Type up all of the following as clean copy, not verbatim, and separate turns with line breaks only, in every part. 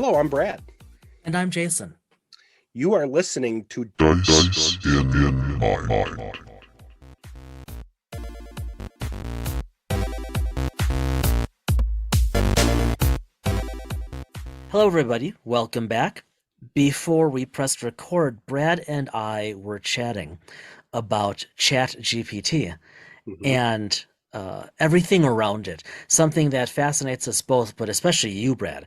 Hello, I'm Brad.
And I'm Jason.
You are listening to
Dice in Mind.
Hello, everybody. Welcome back. Before we pressed record, Brad and I were chatting about ChatGPT and everything around it, something that fascinates us both, but especially you, Brad.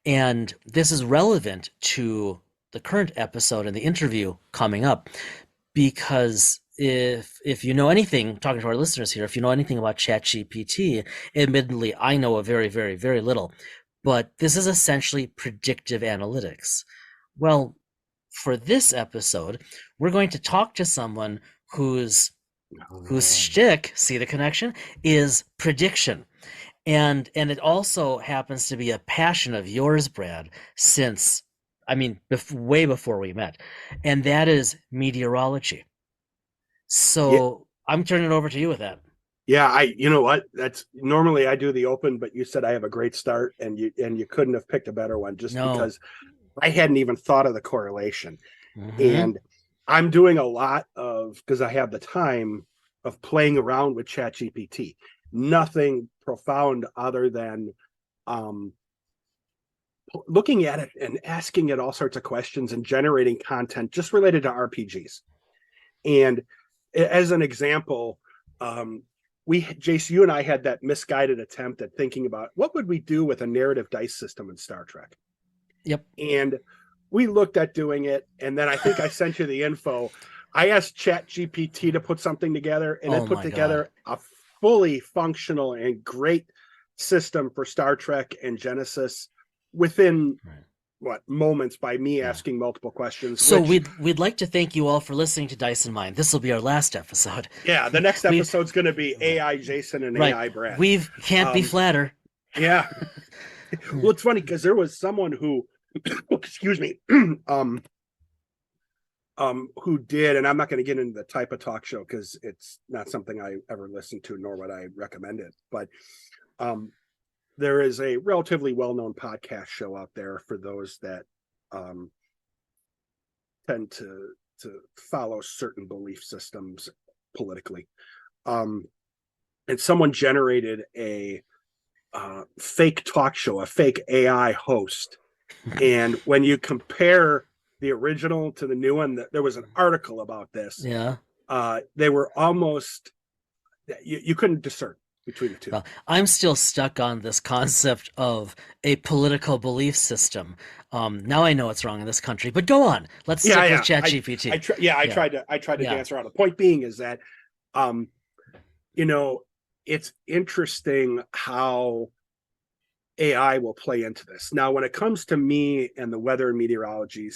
And this is relevant to the current episode and the interview coming up, because if you know anything, talking to our listeners here, if you know anything about ChatGPT, admittedly, I know a very, very, very little, but this is essentially predictive analytics. Well, for this episode, we're going to talk to someone whose shtick, see the connection, is prediction. And it also happens to be a passion of yours, Brad, since, I mean, way before we met, and that is meteorology.
Yeah,
So I'm turning it over to you with that.
yeah. You know what? That's normally I do the open, but you said I have a great start, and you couldn't have picked a better one just
No.
because I hadn't even thought of the correlation.
Mm-hmm.
And I'm doing a lot of because I have the time of playing around with ChatGPT. Nothing profound other than um, looking at it and asking it all sorts of questions and generating content just related to RPGs. And as an example, Jace, you and I had that misguided attempt at thinking about what would we do with a narrative dice system in Star Trek.
Yep.
And we looked at doing it, and then I think I sent you the info. I asked ChatGPT to put something together, and it put together a fully functional and great system for Star Trek and Genesis within moments by me asking multiple questions.
So we'd like to thank you all for listening to Dice in Mind. This will be our last episode.
Yeah, the next episode's going to be AI Jason and AI Brad.
We can't be flatter.
Yeah. Well, it's funny because there was someone who, excuse me, who did, and I'm not going to get into the type of talk show because it's not something I ever listened to, nor would I recommend it. But there is a relatively well-known podcast show out there for those that tend to follow certain belief systems politically. And someone generated a fake talk show, a fake AI host. And when you compare the original to the new one, there was an article about this.
Yeah.
They were almost, you couldn't discern between the two.
Well, I'm still stuck on this concept of a political belief system. Now I know it's wrong in this country, but go on. Let's stick with ChatGPT.
I tried to dance around. The point being is that, it's interesting how AI will play into this. Now, when it comes to me and the weather and meteorology,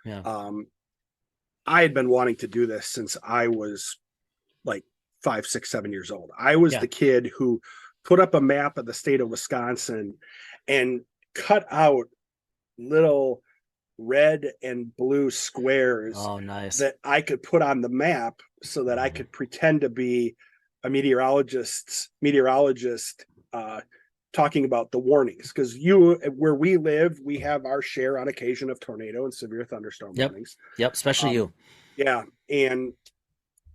I had been wanting to do this since I was like 5, 6, 7 years old. I was the kid who put up a map of the state of Wisconsin and cut out little red and blue squares that I could put on the map so that I could pretend to be a meteorologist talking about the warnings, because where we live, we have our share on occasion of tornado and severe thunderstorm warnings.
Yep, especially you.
Yeah, and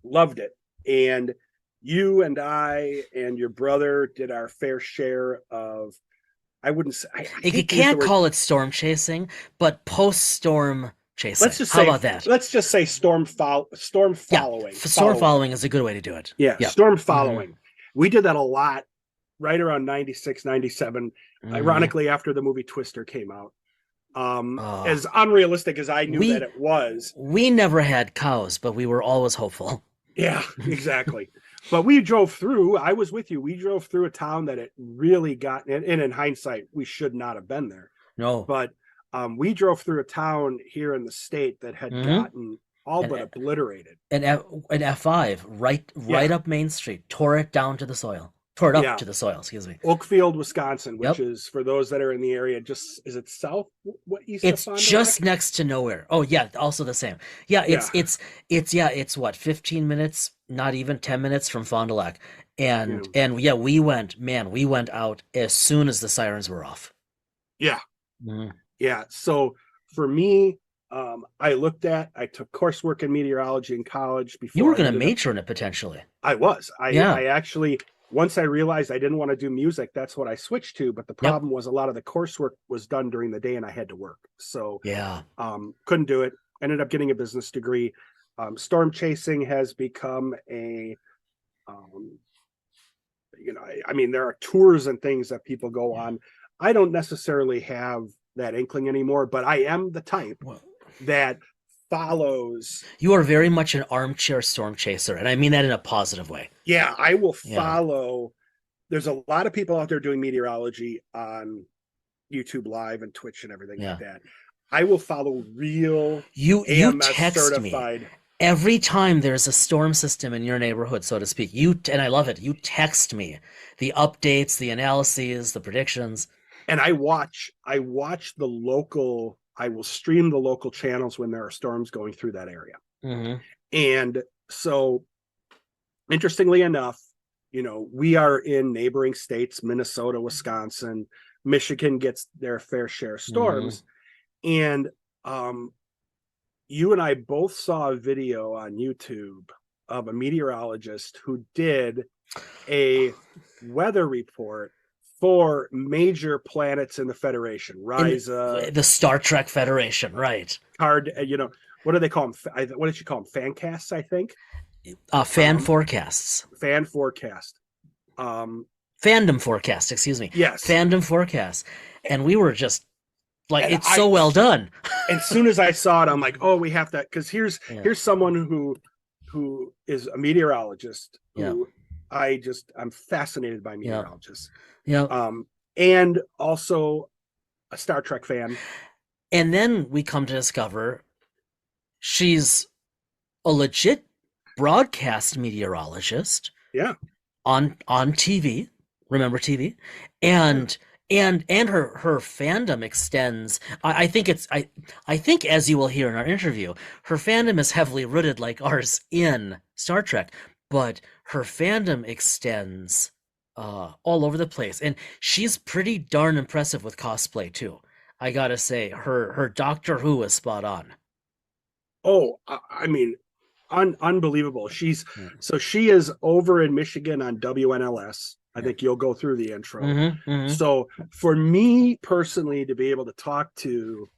loved it. And you and I and your brother did our fair share of, I wouldn't say,
you can't call it storm chasing, but post-storm chasing. How about that?
Let's just say storm following.
Storm following is a good way to do it.
Yeah. Storm following. We did that a lot right around 96, 97, ironically after the movie Twister came out. As unrealistic as I knew that it was.
We never had cows, but we were always hopeful.
Yeah, exactly. But we drove through, I was with you, we drove through a town that it really got, and in hindsight, we should not have been there.
No.
But we drove through a town here in the state that had gotten all but obliterated.
An F5, right up Main Street, tore it down to the soil. Tore it up to the soil, excuse me.
Oakfield, Wisconsin, which is, for those that are in the area, is it south? East?
It's just next to nowhere. Oh yeah, also the same. Yeah, it's what, 15 minutes, not even 10 minutes from Fond du Lac. And we went out as soon as the sirens were off.
Yeah.
Mhm.
Yeah. So for me, I took coursework in meteorology in college
You
before
were
I
going to
ended up.
major in it potentially.
I
Yeah.
actually, once I realized I didn't want to do music, that's what I switched to. But the
Yep.
problem was a lot of the coursework was done during the day and I had to work. So
Yeah.
couldn't do it. Ended up getting a business degree. Storm chasing has become a, I mean, there are tours and things that people go on. I don't necessarily have that inkling anymore, but I am the type
Well,
that follows.
you are very much an armchair storm chaser, and I mean that in a positive way.
Yeah, I will
Yeah.
follow. There's a lot of people out there doing meteorology on YouTube Live and Twitch and everything
Yeah.
like that. I will follow real
You
AMS
text
certified.
me every time there's a storm system in your neighborhood, so to speak. And I love it. You text me the updates, the analyses, the predictions.
And I watch the local. I will stream the local channels when there are storms going through that area.
Mm-hmm.
And so, interestingly enough, we are in neighboring states, Minnesota, Wisconsin, Michigan gets their fair share of storms. And you and I both saw a video on YouTube of a meteorologist who did a weather report for major planets in the Federation, Risa,
the Star Trek Federation, right?
Card, what do they call them? What did she call them? Fan casts, I think.
Fan forecasts.
Fan forecast.
Fandom forecast, excuse me.
Yes.
Fandom forecast. And we were just like, and it's so well done.
As soon as I saw it, I'm like, oh, we have to, because here's someone who is a meteorologist who I'm fascinated by meteorologists.
Yeah.
And also a Star Trek fan.
And then we come to discover she's a legit broadcast meteorologist.
Yeah.
On TV. Remember TV? And her fandom extends. I think as you will hear in our interview, her fandom is heavily rooted like ours in Star Trek, but her fandom extends all over the place, and she's pretty darn impressive with cosplay too. I gotta say, her Doctor Who was spot on.
Oh, I mean, unbelievable. She is over in Michigan on WNLS. I think you'll go through the intro.
Mm-hmm.
So for me personally to be able to talk to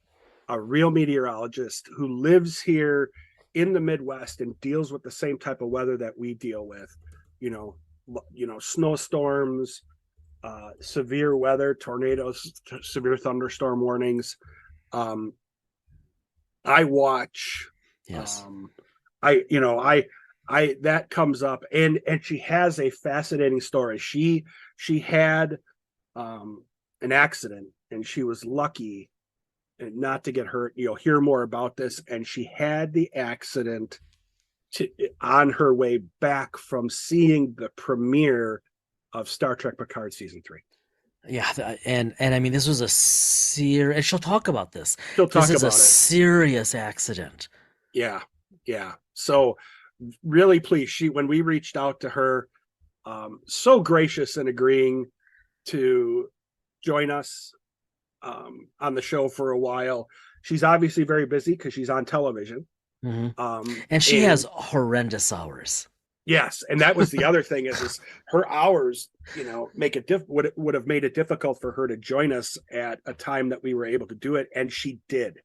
a real meteorologist who lives here in the Midwest and deals with the same type of weather that we deal with, snowstorms, severe weather, tornadoes, severe thunderstorm warnings. I watch.
Yes.
That comes up, and she has a fascinating story. She had an accident, and she was lucky not to get hurt. You'll hear more about this, and she had the accident on her way back from seeing the premiere of Star Trek Picard season 3.
Yeah, and I mean, this was and she'll talk about this.
This is
a serious accident.
Yeah. So really pleased. When we reached out to her, so gracious in agreeing to join us on the show for a while. She's obviously very busy because she's on television.
Mm-hmm. And she has horrendous hours.
Yes, and that was the other thing is her hours, make it would have made it difficult for her to join us at a time that we were able to do it, and she did.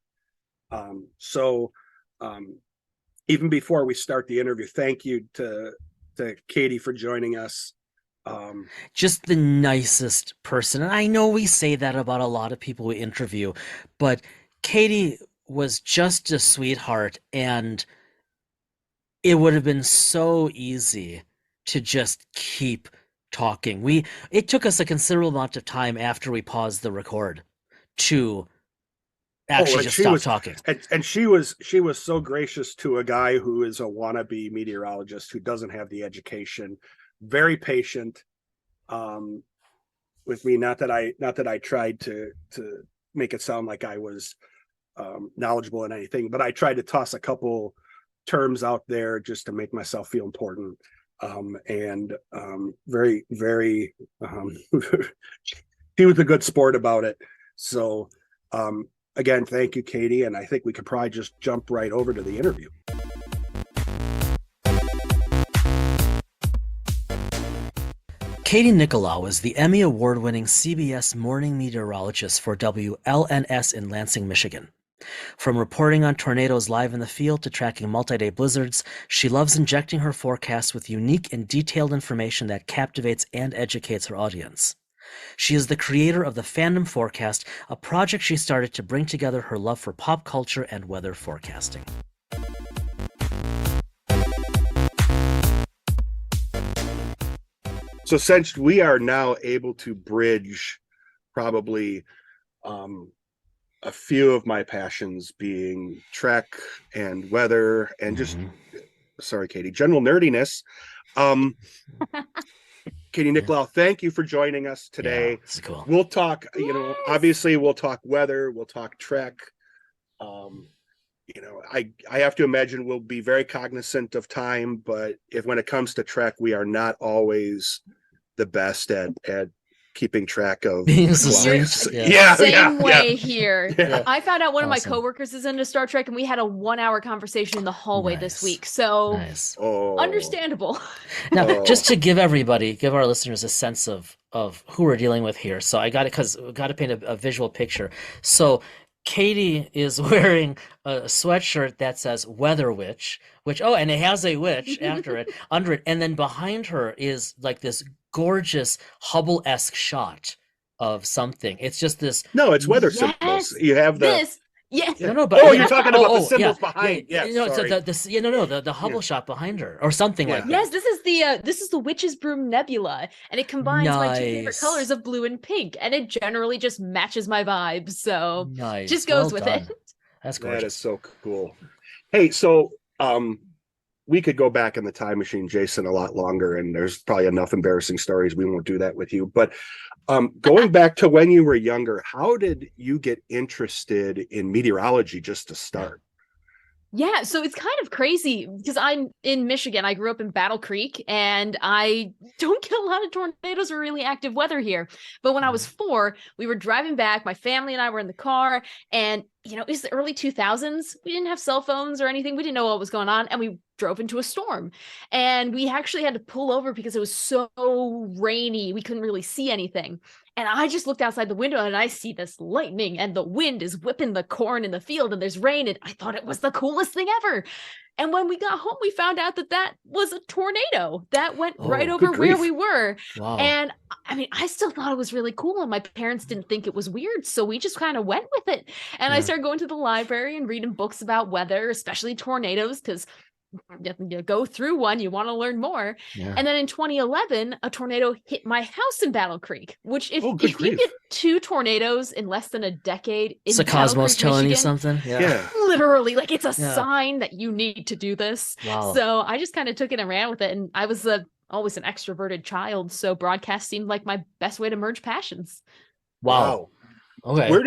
Even before we start the interview, thank you to Katie for joining us.
Just the nicest person. And I know we say that about a lot of people we interview, but Katie was just a sweetheart, and it would have been so easy to just keep talking. It took us a considerable amount of time after we paused the record to actually just stop talking.
And she was so gracious to a guy who is a wannabe meteorologist who doesn't have the education, very patient with me. Not that I tried to make it sound like I was knowledgeable in anything, but I tried to toss a couple terms out there just to make myself feel important. Very, very, he was a good sport about it. So, again, thank you, Katie. And I think we could probably just jump right over to the interview.
Katie Nickolaou is the Emmy Award-winning CBS morning meteorologist for WLNS in Lansing, Michigan. From reporting on tornadoes live in the field to tracking multi-day blizzards, she loves injecting her forecasts with unique and detailed information that captivates and educates her audience. She is the creator of the Fandom Forecast, a project she started to bring together her love for pop culture and weather forecasting.
So since we are now able to bridge probably a few of my passions being trek and weather and just, sorry, Katie, general nerdiness. Katie Nickolaou, thank you for joining us today.
Yeah, this is cool.
We'll talk, obviously we'll talk weather, we'll talk trek. I have to imagine we'll be very cognizant of time, but when it comes to trek, we are not always the best at keeping track of
being
clocks.
Same way here.
Yeah.
I found out one of my coworkers is into Star Trek, and we had a 1-hour conversation in the hallway this week. So understandable.
Now, just to give our listeners a sense of who we're dealing with here. So I got it because we got to paint a visual picture. So Katie is wearing a sweatshirt that says Weather Witch, and it has a witch under it. And then behind her is like this gorgeous Hubble-esque shot of something. It's just this.
No, it's weather symbols. You have
this. Yes.
No, but
you're talking about the symbols behind.
Yeah,
sorry.
The Hubble shot behind her, or something like that.
Yes, this is the Witch's Broom Nebula, and it combines my two favorite colors of blue and pink, and it generally just matches my vibe. So just goes with it.
That's gorgeous.
That is so cool. Hey, so we could go back in the time machine, Jason, a lot longer, and there's probably enough embarrassing stories. We won't do that with you. But going back to when you were younger, how did you get interested in meteorology just to start?
Yeah, so it's kind of crazy because I'm in Michigan. I grew up in Battle Creek, and I don't get a lot of tornadoes or really active weather here. But when I was 4, we were driving back. My family and I were in the car, and it was the early 2000s. We didn't have cell phones or anything. We didn't know what was going on, and we drove into a storm. And we actually had to pull over because it was so rainy. We couldn't really see anything. And I just looked outside the window and I see this lightning and the wind is whipping the corn in the field and there's rain. And I thought it was the coolest thing ever. And when we got home, we found out that was a tornado that went right over where we were. Wow. And I mean, I still thought it was really cool. And my parents didn't think it was weird. So we just kind of went with it. And I started going to the library and reading books about weather, especially tornadoes, because you go through one, you want to learn more. And then in 2011, a tornado hit my house in Battle Creek, which if you get 2 tornadoes in less than a decade,
it's a Cosmos telling you something.
Literally, like it's a sign that you need to do this. Wow. So I just kind of took it and ran with it. And I was always an extroverted child, so broadcast seemed like my best way to merge passions.
Wow.
Okay.
Where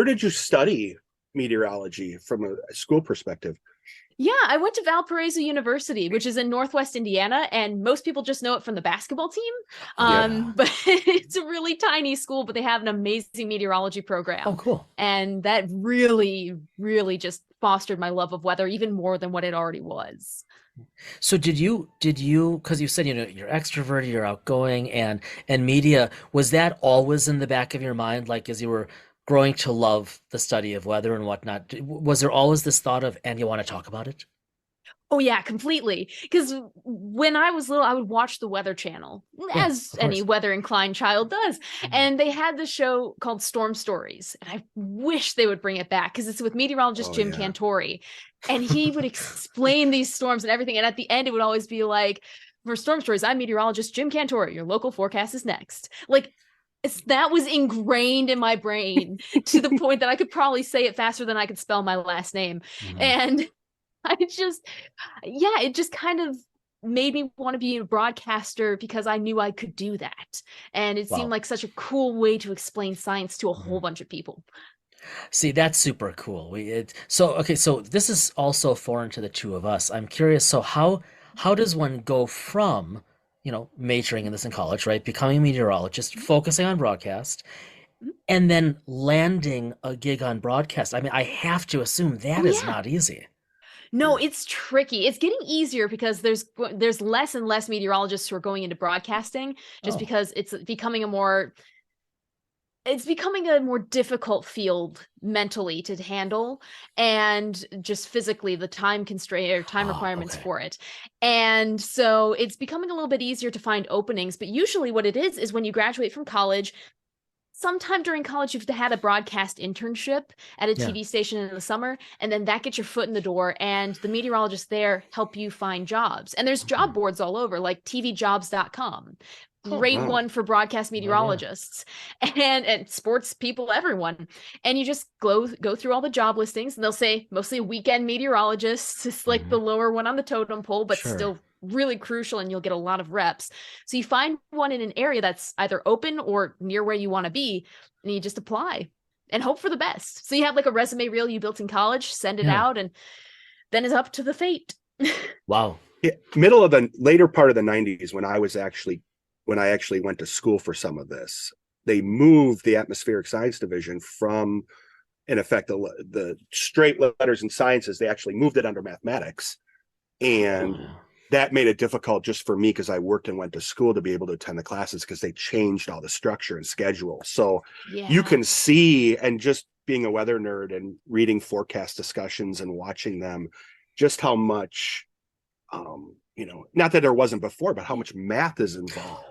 did you study meteorology from a school perspective?
Yeah, I went to Valparaiso University, which is in Northwest Indiana, and most people just know it from the basketball team. But it's a really tiny school, but they have an amazing meteorology program.
Oh, cool.
And that really, really just fostered my love of weather even more than what it already was.
So did you, because you said, you're extroverted, you're outgoing, and media, was that always in the back of your mind, like as you were growing to love the study of weather and whatnot? Was there always this thought of, and you want to talk about it?
Oh yeah, completely. Because when I was little, I would watch the Weather Channel, as any weather-inclined child does. And they had this show called Storm Stories. And I wish they would bring it back because it's with meteorologist Jim Cantori. And he would explain these storms and everything. And at the end, it would always be like, for Storm Stories, I'm meteorologist Jim Cantori. Your local forecast is next. Like, that was ingrained in my brain to the point that I could probably say it faster than I could spell my last name. And it just kind of made me want to be a broadcaster because I knew I could do that. And it seemed like such a cool way to explain science to a whole bunch of people.
See, that's super cool. So this is also foreign to the two of us. I'm curious. So how does one go from majoring in this in college, right? Becoming a meteorologist, focusing on broadcast, and then landing a gig on broadcast. I mean, I have to assume that is not easy.
No, it's tricky. It's getting easier because there's less and less meteorologists who are going into broadcasting just because it's becoming a more difficult field mentally to handle, and just physically the time constraint or time requirements for it. And so it's becoming a little bit easier to find openings. But usually what it is when you graduate from college, sometime during college, you've had a broadcast internship at a TV station in the summer, and then that gets your foot in the door, and the meteorologists there help you find jobs. And there's job boards all over, like tvjobs.com. Great one for broadcast meteorologists and sports people, everyone. And you just go through all the job listings, and they'll say mostly weekend meteorologists. It's like the lower one on the totem pole, but still really crucial, and you'll get a lot of reps. So you find one in an area that's either open or near where you want to be, and you just apply and hope for the best. So you have like a resume reel you built in college, send it out, and then it's up to the fate.
Wow.
Yeah, middle of the later part of the 90s, when I actually went to school for some of this, they moved the atmospheric science division from, in effect, the straight letters and sciences. They actually moved it under mathematics. And that made it difficult just for me, because I worked and went to school, to be able to attend the classes, because they changed all the structure and schedule. So you can see, and just being a weather nerd and reading forecast discussions and watching them, just how much, not that there wasn't before, but how much math is involved.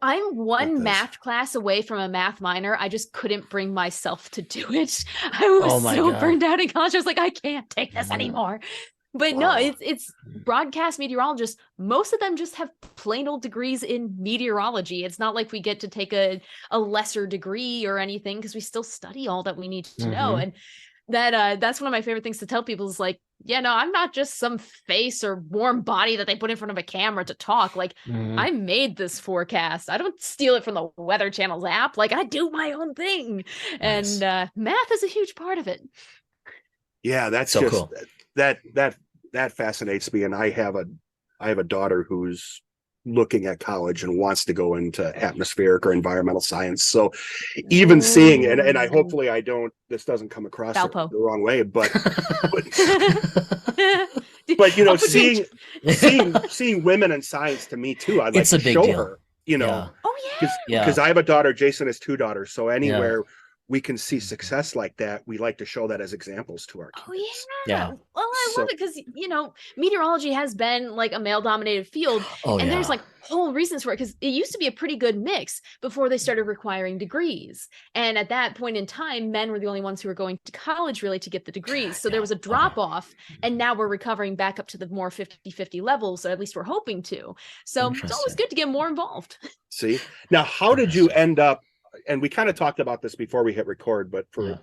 I'm one math class away from a math minor. I just couldn't bring myself to do it. I was so burned out in college. I was like, I can't take this anymore. But no, it's broadcast meteorologists. Most of them just have plain old degrees in meteorology. It's not like we get to take a lesser degree or anything, because we still study all that we need to know. And that's one of my favorite things to tell people is like, I'm not just some face or warm body that they put in front of a camera to talk. Like, I made this forecast. I don't steal it from the Weather Channel's app. Like, I do my own thing. Nice. And math is a huge part of it.
Yeah, that's so just cool. That fascinates me. And I have a daughter who's looking at college and wants to go into atmospheric or environmental science. So even seeing, and I hopefully this doesn't come across the wrong way, but seeing women in science, to me too, I'd like to show her, because I have a daughter. Jason has 2 daughters. So anywhere we can see success like that, we like to show that as examples to our kids.
Well, I love it because meteorology has been like a male-dominated field, and there's like whole reasons for it, because it used to be a pretty good mix before they started requiring degrees. And at that point in time, men were the only ones who were going to college really to get the degrees. So there was a drop-off, and now we're recovering back up to the more 50-50 levels, or at least we're hoping to. So it's always good to get more involved.
See, now how did you end up? And we kind of talked about this before we hit record, but for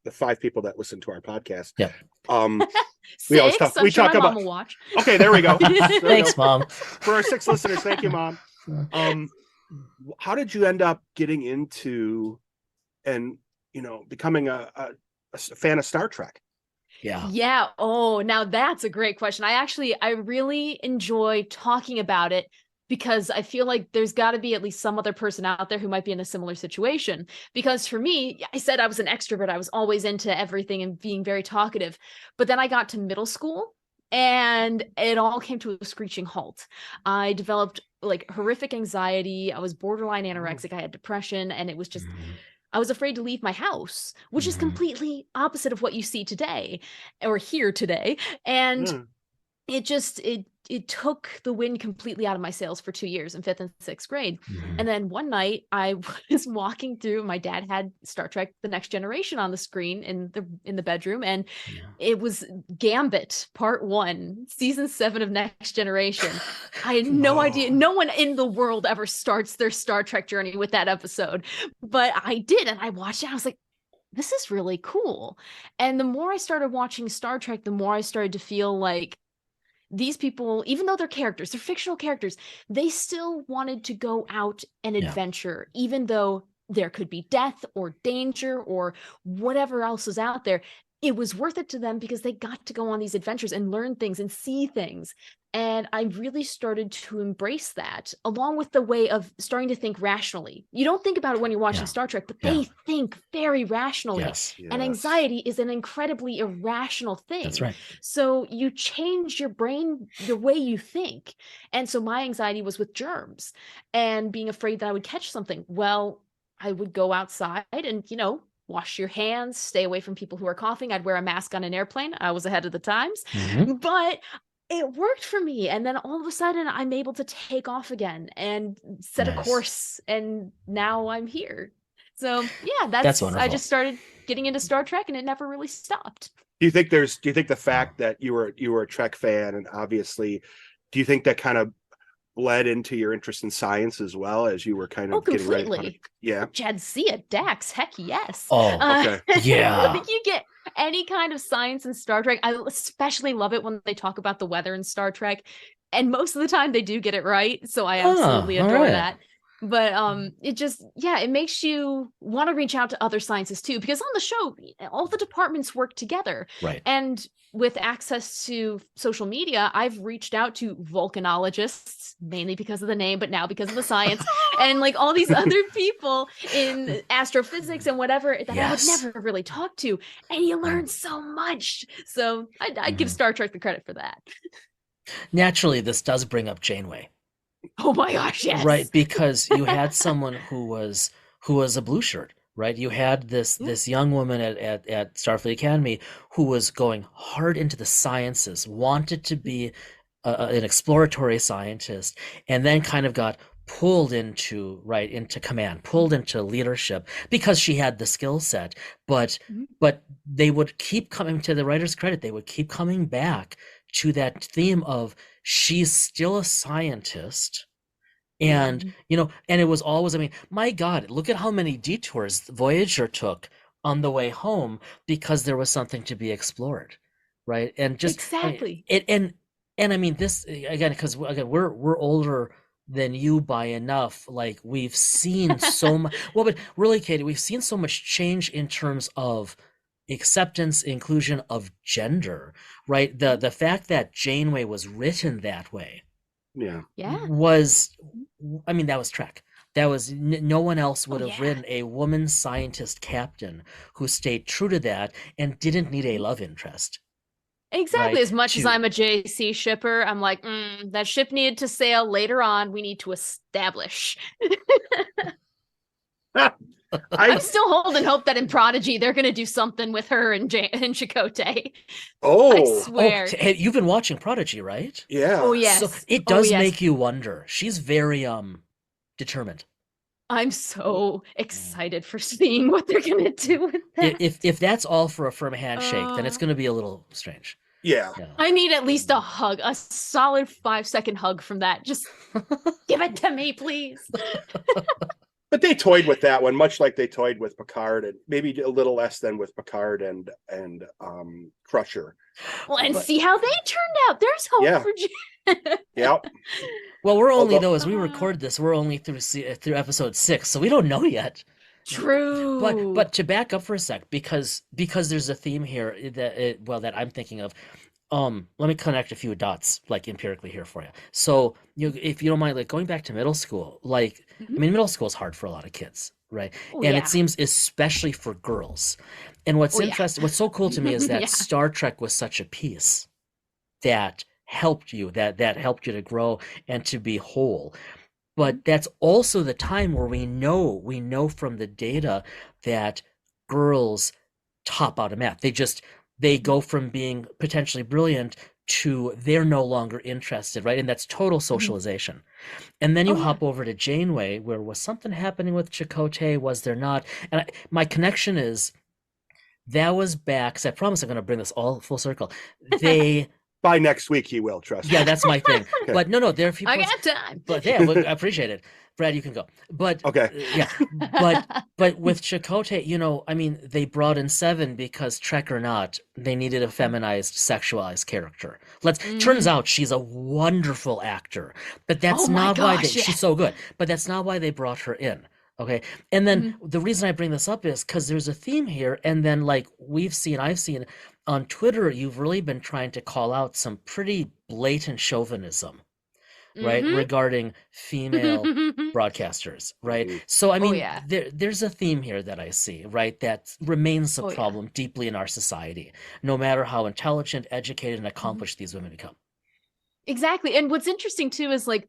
the 5 people that listen to our podcast, we always talk. We talk about. Mom will watch. Okay, there we go.
Thanks, Mom.
For our 6 listeners, thank you, Mom. How did you end up getting into and becoming a fan of Star Trek?
Yeah. Oh, now that's a great question. I really enjoy talking about it, because I feel like there's got to be at least some other person out there who might be in a similar situation. Because for me, I said I was an extrovert. I was always into everything and being very talkative. But then I got to middle school, and it all came to a screeching halt. I developed like horrific anxiety. I was borderline anorexic. I had depression, and it was just, I was afraid to leave my house, which is completely opposite of what you see today or hear today. And it took the wind completely out of my sails for 2 years in 5th and 6th grade. And then one night I was walking through, my dad had Star Trek The Next Generation on the screen in the bedroom. And it was Gambit Part 1, Season 7 of Next Generation. I had no idea. No one in the world ever starts their Star Trek journey with that episode. But I did. And I watched it. I was like, this is really cool. And the more I started watching Star Trek, the more I started to feel like these people, even though they're fictional characters, they still wanted to go out and adventure, even though there could be death or danger or whatever else is out there. It was worth it to them because they got to go on these adventures and learn things and see things. And I really started to embrace that, along with the way of starting to think rationally. You don't think about it when you're watching Star Trek, but they think very rationally.
Yes.
And anxiety is an incredibly irrational thing.
That's right.
So you change your brain, the way you think. And so my anxiety was with germs and being afraid that I would catch something. Well, I would go outside and, wash your hands, stay away from people who are coughing. I'd wear a mask on an airplane. I was ahead of the times. But it worked for me. And then all of a sudden I'm able to take off again and set a course. And now I'm here. So yeah, that's wonderful. I just started getting into Star Trek and it never really stopped.
Do you think the fact that you were a Trek fan, and obviously, do you think that kind of bled into your interest in science as well, as you were kind of getting ready? Yeah.
Jadzia, Dax, heck yes.
Oh, okay. Yeah.
I think you get any kind of science in Star Trek. I especially love it when they talk about the weather in Star Trek. And most of the time they do get it right. So I absolutely adore that. But it makes you want to reach out to other sciences too, because on the show, all the departments work together.
Right.
And with access to social media, I've reached out to volcanologists, mainly because of the name, but now because of the science, and like all these other people in astrophysics and whatever that I would never really talk to. And you learn so much. So I'd give Star Trek the credit for that.
Naturally, this does bring up Janeway.
Oh my gosh, yes.
Right, because you had someone who was a blue shirt, right? You had this young woman at Starfleet Academy who was going hard into the sciences, wanted to be an exploratory scientist, and then kind of got pulled into command, pulled into leadership because she had the skill set. But they would keep coming, to the writer's credit, they would keep coming back to that theme of she's still a scientist. And, and it was always, my God, look at how many detours Voyager took on the way home because there was something to be explored. Right. And just
exactly.
This again, because we're older than you by enough. Like, we've seen so much. Well, but really, Katie, we've seen so much change in terms of acceptance, inclusion of gender, right? The fact that Janeway was written that way, was, that was Trek. That was no one else would have written a woman scientist captain who stayed true to that and didn't need a love interest.
Exactly. Right? As much as I'm a JC shipper, I'm like, that ship needed to sail later on. We need to establish. I'm still holding hope that in Prodigy they're going to do something with her and Chakotay. I swear.
Hey, you've been watching Prodigy, right?
Yeah.
Oh yes.
So it does make you wonder. She's very determined.
I'm so excited for seeing what they're going to do with that.
If that's all for a firm handshake, then it's going to be a little strange.
Yeah.
I need at least a hug, a solid 5-second hug from that. Just give it to me, please.
But they toyed with that one, much like they toyed with Picard, and maybe a little less than with Picard and Crusher.
Well, and see how they turned out. There's hope for Jen.
Yep.
Well, we're only as we record this, we're only through episode 6, so we don't know yet.
True.
But to back up for a sec, because there's a theme here that I'm thinking of. Let me connect a few dots, like, empirically here for you. So, if you don't mind, like, going back to middle school, like, middle school is hard for a lot of kids, right? It seems especially for girls. And what's interesting, what's so cool to me is that Star Trek was such a piece that helped you, that helped you to grow and to be whole. But that's also the time where we know from the data that girls top out of math. They go from being potentially brilliant to they're no longer interested, right? And that's total socialization. And then you hop over to Janeway, where was something happening with Chakotay? Was there not? And my connection is that was back, because I promise I'm going to bring this all full circle.
By next week, he will, trust me.
Yeah, that's my thing. Okay. But no, there are people.
I got time.
But yeah, I appreciate it. Brad, you can go. But
okay.
Yeah. But with Chakotay, they brought in Seven because, Trek or not, they needed a feminized, sexualized character. Turns out she's a wonderful actor. But that's not why she's so good. But that's not why they brought her in. Okay. And then
Mhm.
the reason I bring this up is because there's a theme here. And then, like, I've seen on Twitter, you've really been trying to call out some pretty blatant chauvinism, right,
Mhm.
regarding female broadcasters, right?
Mhm.
So, I
Oh
mean,
yeah.
there's a theme here that I see, right, that remains a
Oh yeah.
problem deeply in our society, no matter how intelligent, educated, and
Mhm.
accomplished these women become.
Exactly. And what's interesting too is like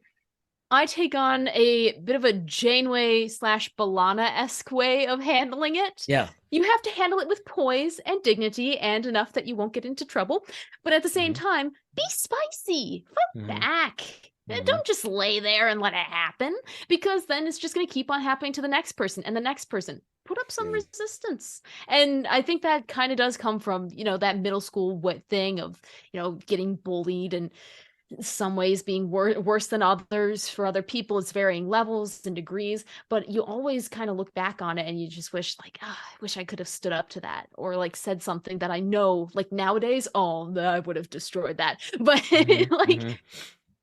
I take on a bit of a Janeway / B'Elanna-esque way of handling it.
Yeah.
You have to handle it with poise and dignity and enough that you won't get into trouble. But at the same
Mhm.
time, be spicy. Fight
Mhm.
back.
Mhm.
Don't just lay there and let it happen, because then it's just going to keep on happening to the next person and the next person. Put up some
Yeah.
resistance. And I think that kind of does come from, that middle school thing of, getting bullied and some ways being worse than others for other people. It's varying levels and degrees, but you always kind of look back on it and you just wish like, I wish I could have stood up to that, or like said something that I know like nowadays, oh, I would have destroyed that. But
Mhm.
like
Mhm.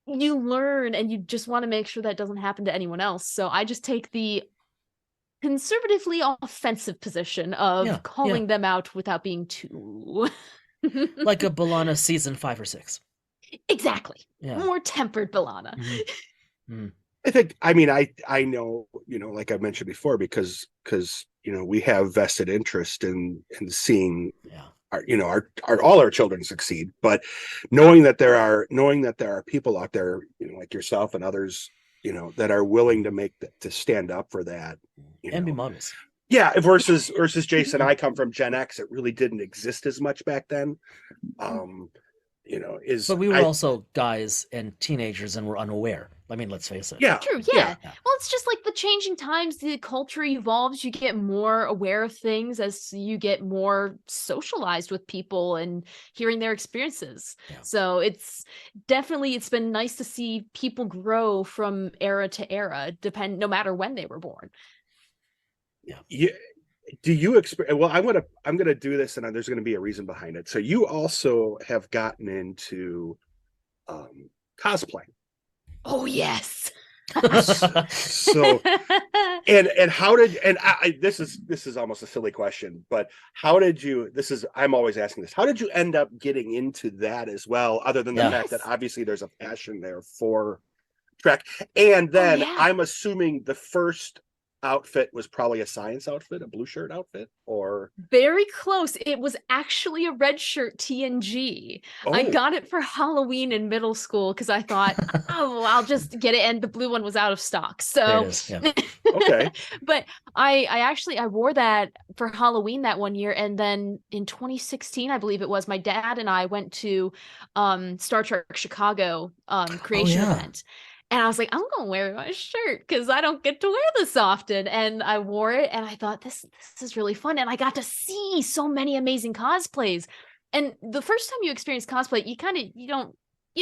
you learn and you just want to make sure that doesn't happen to anyone else. So I just take the conservatively offensive position
Yeah.
of
Yeah.
calling them out without being too
Like a B'Elanna season 5 or 6.
exactly.
Yeah.
More tempered B'Elanna.
Mhm. Mhm.
I think, I mean, I know, like I mentioned before, because we have vested interest in seeing
Yeah.
our all our children succeed, but knowing that there are people out there, like yourself and others, that are willing to stand up for that,
And be models.
yeah, versus Jason. I come from Gen X. It really didn't exist as much back then.
But we were also guys and teenagers and were unaware. I mean, let's face it.
Yeah,
True, yeah. Well, it's just like the changing times, the culture evolves, you get more aware of things as you get more socialized with people and hearing their experiences.
Yeah.
So it's been nice to see people grow from era to era, no matter when they were born.
Yeah. Do you experience? Well, I'm gonna do this, and there's gonna be a reason behind it. So you also have gotten into cosplay.
Oh yes.
So and how did this is almost a silly question, but how did you? I'm always asking this. How did you end up getting into that as well? Other than the fact that obviously there's a passion there for track, and then I'm assuming the first outfit was probably a science outfit, a blue shirt outfit, or
very close. It was actually a red shirt TNG. I got it for Halloween in middle school because I thought, oh, I'll just get it, and the blue one was out of stock. So
there it is. Yeah.
Okay.
But I wore that for Halloween that one year, and then in 2016, I believe it was, my dad and I went to Star Trek Chicago creation event. And I was like, I'm going to wear my shirt because I don't get to wear this often. And I wore it and I thought, this is really fun. And I got to see so many amazing cosplays. And the first time you experience cosplay, you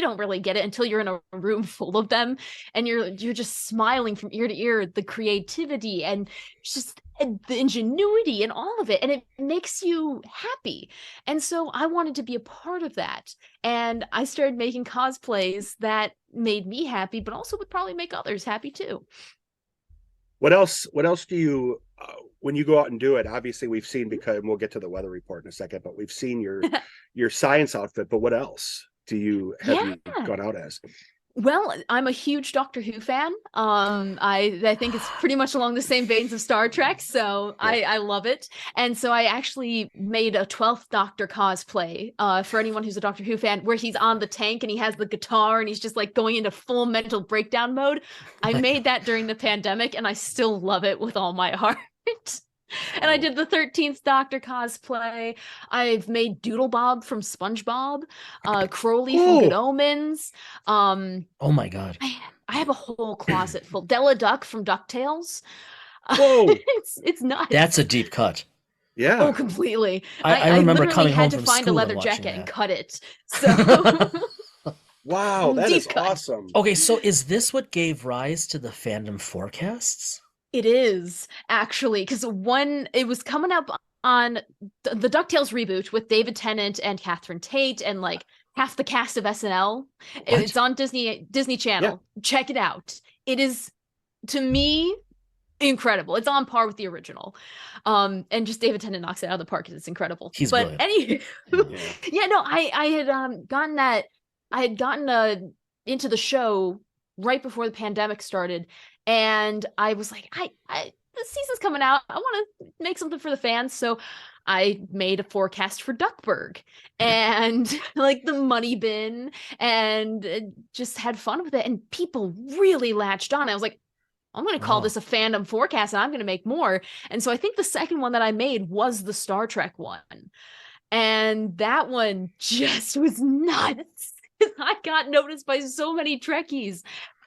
don't really get it until you're in a room full of them and you're just smiling from ear to ear, the creativity and just the ingenuity and all of it, and it makes you happy. And so I wanted to be a part of that, and I started making cosplays that made me happy, but also would probably make others happy too.
What else do you when you go out and do it? Obviously we've seen, because we'll get to the weather report in a second, but we've seen your science outfit, but what else have you gone out as?
Well, I'm a huge Doctor Who fan. I think it's pretty much along the same veins of Star Trek, so I love it. And so I actually made a 12th Doctor cosplay for anyone who's a Doctor Who fan, where he's on the tank and he has the guitar and he's just like going into full mental breakdown mode. I made that during the pandemic and I still love it with all my heart. And I did the 13th Doctor cosplay. I've made Doodle Bob from SpongeBob, Crowley from Good Omens.
Oh my God.
I have a whole closet full. Della Duck from DuckTales.
Whoa.
It's nuts.
That's a deep cut.
Yeah.
Oh, completely.
I remember coming home
had to
from
find a
school
leather
and
jacket
watching
and
that.
cut it. So
wow, that
Deep
is
cut.
awesome.
Okay, so is this what gave rise to the fandom forecasts?
it is actually, because it was coming up on the DuckTales reboot with David Tennant and Catherine Tate and like half the cast of SNL. It's on Disney Channel. Check it out. It is, to me, incredible. It's on par with the original. And just David Tennant knocks it out of the park. It's incredible.
He's
but
brilliant.
yeah, no, I had gotten into the show right before the pandemic started, and I was like, the season's coming out. I want to make something for the fans, so I made a forecast for Duckburg and like the money bin, and just had fun with it. And people really latched on. I was like, I'm going to call this a fandom forecast, and I'm going to make more. And so I think the second one that I made was the Star Trek one. And that one just was nuts. I got noticed by so many Trekkies.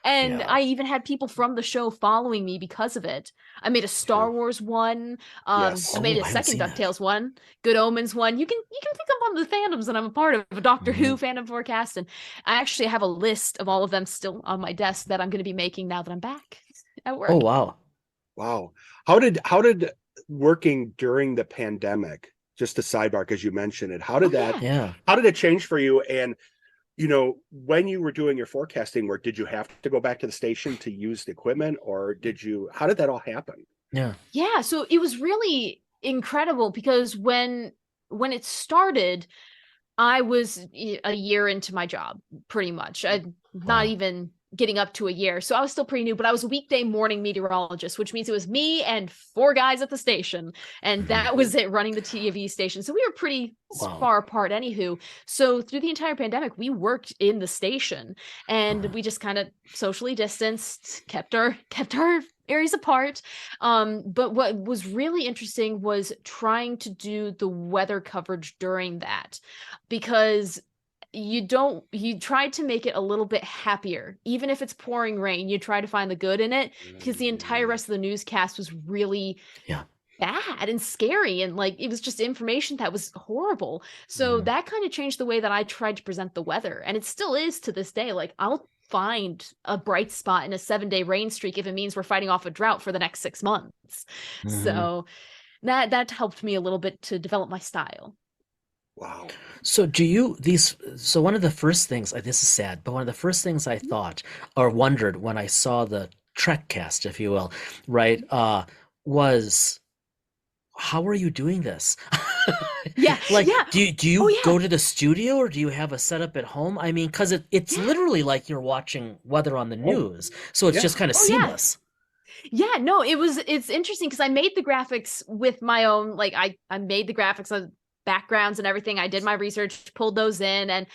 And I even had people from the show following me because of it. I made a Star Wars one. I made a second DuckTales one, Good Omens one. You can pick up on the fandoms that I'm a part of, a Doctor Who fandom forecast. And I actually have a list of all of them still on my desk that I'm going to be making now that I'm back at work.
Oh, wow.
Wow. How did working during the pandemic, just a sidebar, because you mentioned it, how did how did it change for you? And when you were doing your forecasting work, did you have to go back to the station to use the equipment, or how did that all happen?
Yeah. So it was really incredible because when it started, I was a year into my job, pretty much. Not even getting up to a year. So I was still pretty new, but I was a weekday morning meteorologist, which means it was me and 4 guys at the station. And that was it, running the TV station. So we were pretty far apart anywho. So through the entire pandemic, we worked in the station, and we just kind of socially distanced, kept our areas apart. But what was really interesting was trying to do the weather coverage during that, because you try to make it a little bit happier. Even if it's pouring rain, you try to find the good in it, because the entire rest of the newscast was really bad and scary, and like it was just information that was horrible. So that kind of changed the way that I tried to present the weather, and it still is to this day. Like, I'll find a bright spot in a 7-day rain streak if it means we're fighting off a drought for the next 6 months. So that helped me a little bit to develop my style.
Wow.
So so one of the first things, this is sad, but one of the first things I thought or wondered when I saw the Trek cast, if you will, right, was, how are you doing this? Do you go to the studio, or do you have a setup at home? I mean, because it's literally like you're watching weather on the news. So it's just kind of seamless.
Yeah, no, it's interesting because I made the graphics with my own, like I made the graphics on backgrounds and everything. I did my research, pulled those in, and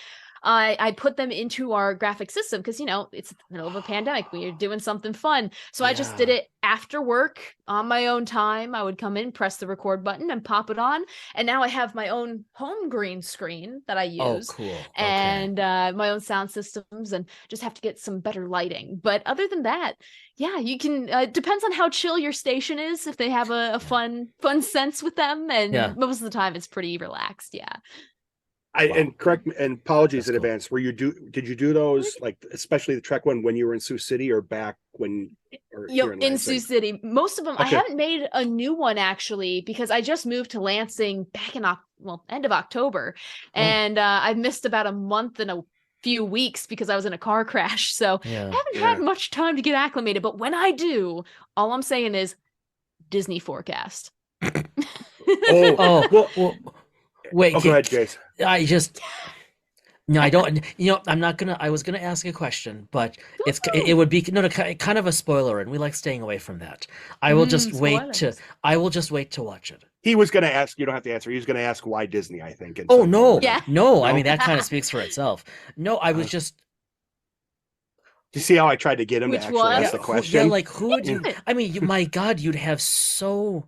I put them into our graphic system because, it's the middle of a pandemic. We are doing something fun. So I just did it after work on my own time. I would come in, press the record button, and pop it on. And now I have my own home green screen that I use.
Oh, cool.
And my own sound systems, and just have to get some better lighting. But other than that, you can, depends on how chill your station is, if they have a fun sense with them. And most of the time it's pretty relaxed. Yeah.
And correct me, and apologies in advance. Did you do those, like, especially the Trek one, when you were in Sioux City, or back when?
In Sioux City, most of them. I haven't made a new one actually, because I just moved to Lansing back in end of October, and I've missed about a month and a few weeks because I was in a car crash. So I haven't had much time to get acclimated. But when I do, all I'm saying is Disney forecast.
Well.
Wait,
go ahead, Jace.
I don't. I'm not gonna. I was gonna ask a question, but it would be kind of a spoiler, and we like staying away from that. I will just wait to watch it.
He was gonna ask. You don't have to answer. He was gonna ask why Disney, I think.
Oh no, no. I mean, that kind of speaks for itself. No, I was just.
Do you see how I tried to get him to actually ask the question?
Yeah, like who would you? I mean, my God, you'd have so.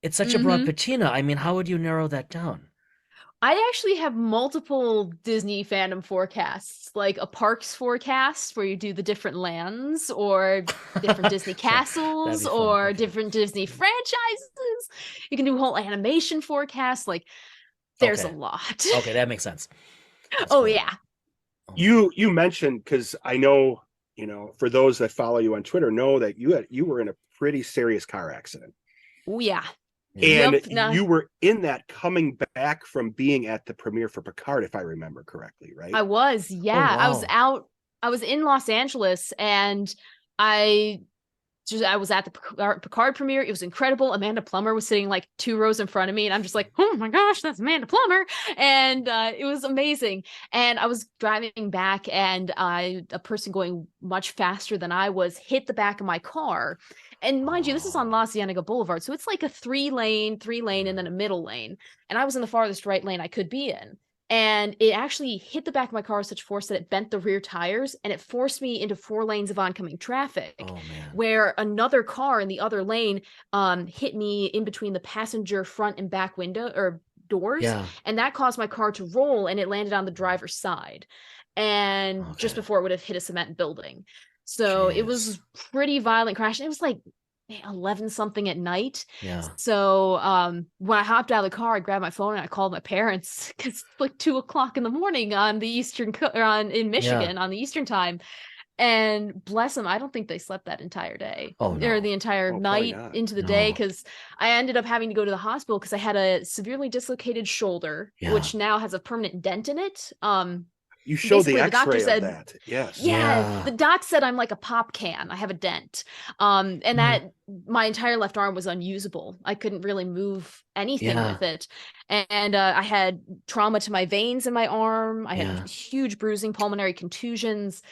It's such a broad patina. I mean, how would you narrow that down?
I actually have multiple Disney fandom forecasts, like a parks forecast where you do the different lands, or different Disney castles, or different Disney franchises. You can do a whole animation forecast. Like, there's a lot.
Okay, that makes sense.
Yeah.
You mentioned, because I know, for those that follow you on Twitter, know that you were in a pretty serious car accident.
Oh yeah.
And you were in that, coming back from being at the premiere for Picard, if I remember correctly, right?
I was, yeah. Oh, wow. I was in Los Angeles, and I I was at the Picard premiere. It was incredible. Amanda Plummer was sitting like 2 rows in front of me, and I'm just like, oh my gosh, that's Amanda Plummer. And it was amazing. And I was driving back, and a person going much faster than I was hit the back of my car. And mind you, this is on La Cienega Boulevard, so it's like a 3-lane, and then a middle lane. And I was in the farthest right lane I could be in. And it actually hit the back of my car with such force that it bent the rear tires, and it forced me into 4 lanes of oncoming traffic.
Oh, man.
Where another car in the other lane hit me in between the passenger front and back window or doors.
Yeah.
And that caused my car to roll, and it landed on the driver's side. And just before it would have hit a cement building. So it was pretty violent crash. And it was like 11 something at night.
Yeah.
So when I hopped out of the car, I grabbed my phone and I called my parents, because it's like 2:00 in the morning on the in Michigan on the Eastern time. And bless them, I don't think they slept that entire day or the entire night into the day, because I ended up having to go to the hospital because I had a severely dislocated shoulder, which now has a permanent dent in it.
You showed the
doctor
X-ray
said,
of that. Yes.
Yeah, the doc said I'm like a pop can. I have a dent. And that my entire left arm was unusable. I couldn't really move anything with it. And I had trauma to my veins in my arm. I had huge bruising, pulmonary contusions,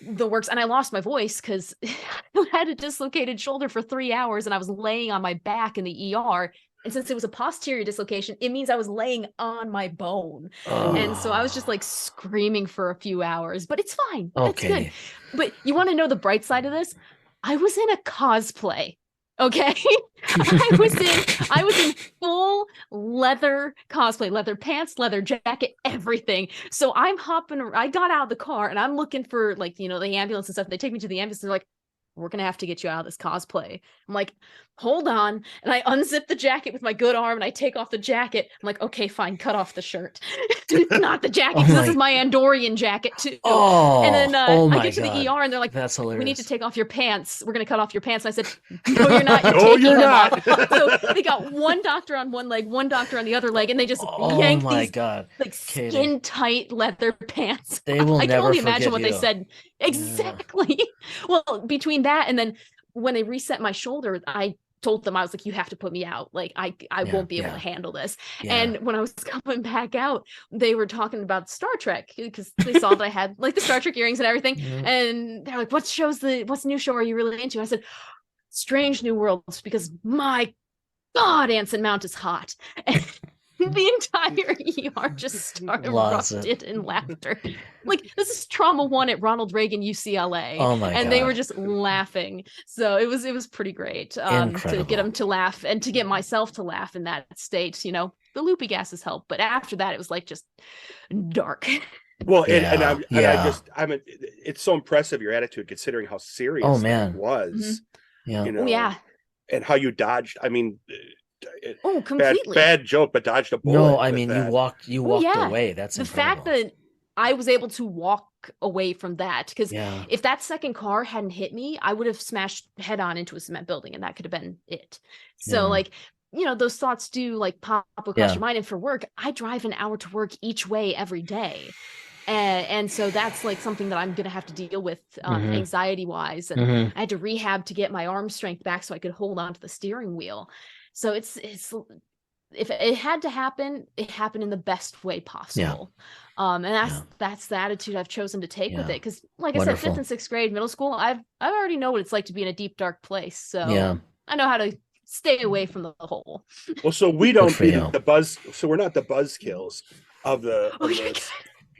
the works. And I lost my voice because I had a dislocated shoulder for 3 hours, and I was laying on my back in the ER. And since it was a posterior dislocation, it means I was laying on my bone. And so I was just like screaming for a few hours, but it's fine. That's good. But you want to know the bright side of this? I was in a cosplay. Okay. I was in full leather cosplay, leather pants, leather jacket, everything. So I got out of the car and I'm looking for like, the ambulance and stuff. They take me to the ambulance and they're like, we're going to have to get you out of this cosplay. I'm like, hold on. And I unzip the jacket with my good arm and I take off the jacket. I'm like, okay, fine. Cut off the shirt. Not the jacket. This is my Andorian jacket too. And then I get to the ER and they're like, that's hilarious. We need to take off your pants. We're going to cut off your pants. And I said, no, you're not. You're not. So they got one doctor on one leg, one doctor on the other leg. And they just yanked these like skin tight leather pants.
They will
I can
never
only imagine what
forget
they said. Exactly. Well, between that and then when they reset my shoulder, I told them, I was like, you have to put me out. Like, I won't be able to handle this. And when I was coming back out, they were talking about Star Trek because they saw that I had like the Star Trek earrings and everything. And they're like, what's new show are you really into? I said, Strange New Worlds, because my God, Anson Mount is hot. And the entire ER just started erupted in laughter. Like, this is trauma 1 at Ronald Reagan UCLA.
Oh my God.
And they were just laughing. So it was pretty great to get them to laugh and to get myself to laugh in that state. The loopy gases help, but after that it was like just dark.
Well, it's so impressive, your attitude, considering how serious it was. And how you dodged. I mean,
completely
bad joke, but dodged a bullet.
No, I mean you walked away. That's
the
incredible.
fact that I was able to walk away from that, because if that second car hadn't hit me, I would have smashed head on into a cement building, and that could have been it. So like, those thoughts do like pop across your mind. And for work, I drive an hour to work each way every day. And so that's like something that I'm going to have to deal with anxiety wise. And I had to rehab to get my arm strength back so I could hold on to the steering wheel. So it's if it had to happen, it happened in the best way possible. And that's the attitude I've chosen to take with it. Because like I said, 5th and 6th grade, middle school, I already know what it's like to be in a deep, dark place. So I know how to stay away from the hole.
Well, so we don't be the buzz. So we're not the buzzkills of the.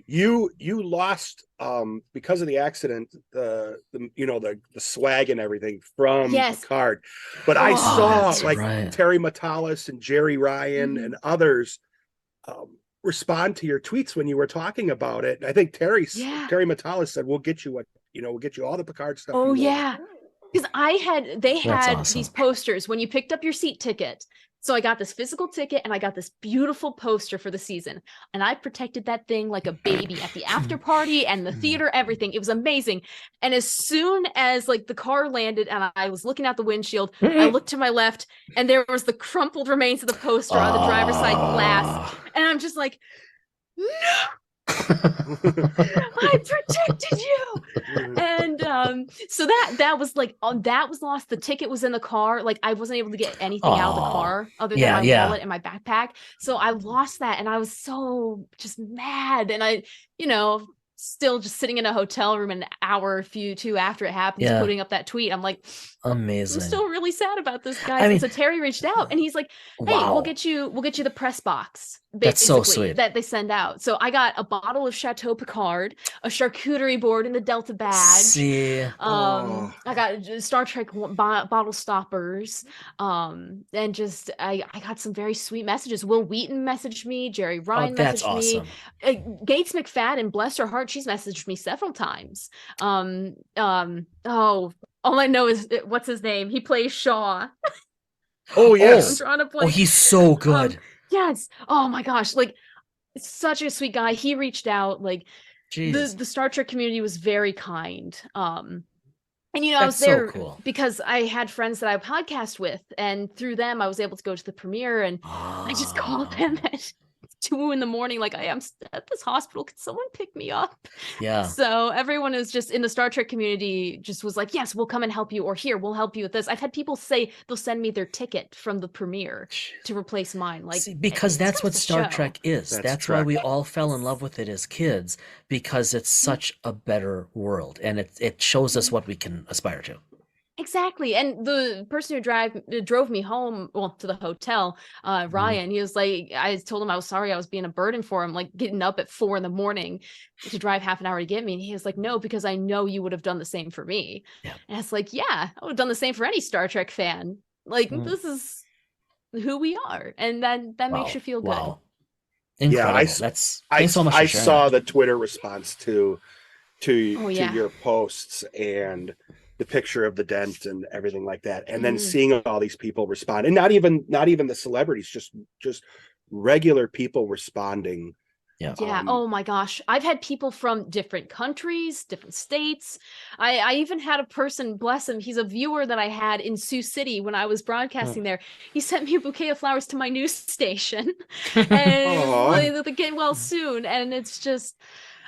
You lost because of the accident, the swag and everything from the card. But I saw like Terry Matalis and Jerry Ryan and others respond to your tweets when you were talking about it. And I think Terry Matalis said, we'll get you we'll get you all the Picard stuff.
Oh yeah. Because they had these posters when you picked up your seat ticket. So I got this physical ticket and I got this beautiful poster for the season. And I protected that thing like a baby at the after party and the theater, everything. It was amazing. And as soon as like the car landed and I was looking out the windshield, I looked to my left and there was the crumpled remains of the poster on the driver's side glass. And I'm just like, no, I protected you. And So that was like that was lost. The ticket was in the car. Like I wasn't able to get anything out of the car other than my wallet and my backpack. So I lost that, and I was so just mad. And I, still just sitting in a hotel room an hour or two after it happens, putting up that tweet. I'm like,
amazing.
I'm still really sad about this, guys. And so Terry reached out, and he's like, hey, we'll get you the press box.
That's so sweet.
That they send out. So I got a bottle of Chateau Picard, a charcuterie board in the Delta badge. I got Star Trek bottle stoppers. And just I got some very sweet messages. Will Wheaton messaged me. Jerry Ryan messaged me. Gates McFadden, bless her heart, she's messaged me several times. All I know is what's his name? He plays Shaw.
Oh yes.
I'm trying to play.
Oh, he's so good.
Yes. Oh my gosh. Like, such a sweet guy. He reached out. Like, the Star Trek community was very kind. And I was there because I had friends that I podcast with, and through them I was able to go to the premiere, and I just called them at 2 a.m. like, I am at this hospital, can someone pick me up? So everyone is just in the Star Trek community just was like, yes, we'll come and help you, or here, we'll help you with this. I've had people say they'll send me their ticket from the premiere to replace mine. Like,
because that's what Star Trek is. That's why we all fell in love with it as kids, because it's such a better world, and it shows us what we can aspire to.
Exactly. And the person who drove me home, to the hotel, Ryan, he was like, I told him I was sorry I was being a burden for him, like getting up at 4 a.m. to drive half an hour to get me. And he was like, no, because I know you would have done the same for me. And it's like, yeah, I would have done the same for any Star Trek fan. Like, this is who we are. And that makes you feel good.
Wow. Incredible.
I saw the Twitter response to your posts, and the picture of the dent and everything like that, and then seeing all these people respond, and not even the celebrities, just regular people responding.
Oh my gosh, I've had people from different countries, different states. I even had a person, bless him, he's a viewer that I had in Sioux City when I was broadcasting there. He sent me a bouquet of flowers to my news station, and they'll get well soon. And it's just,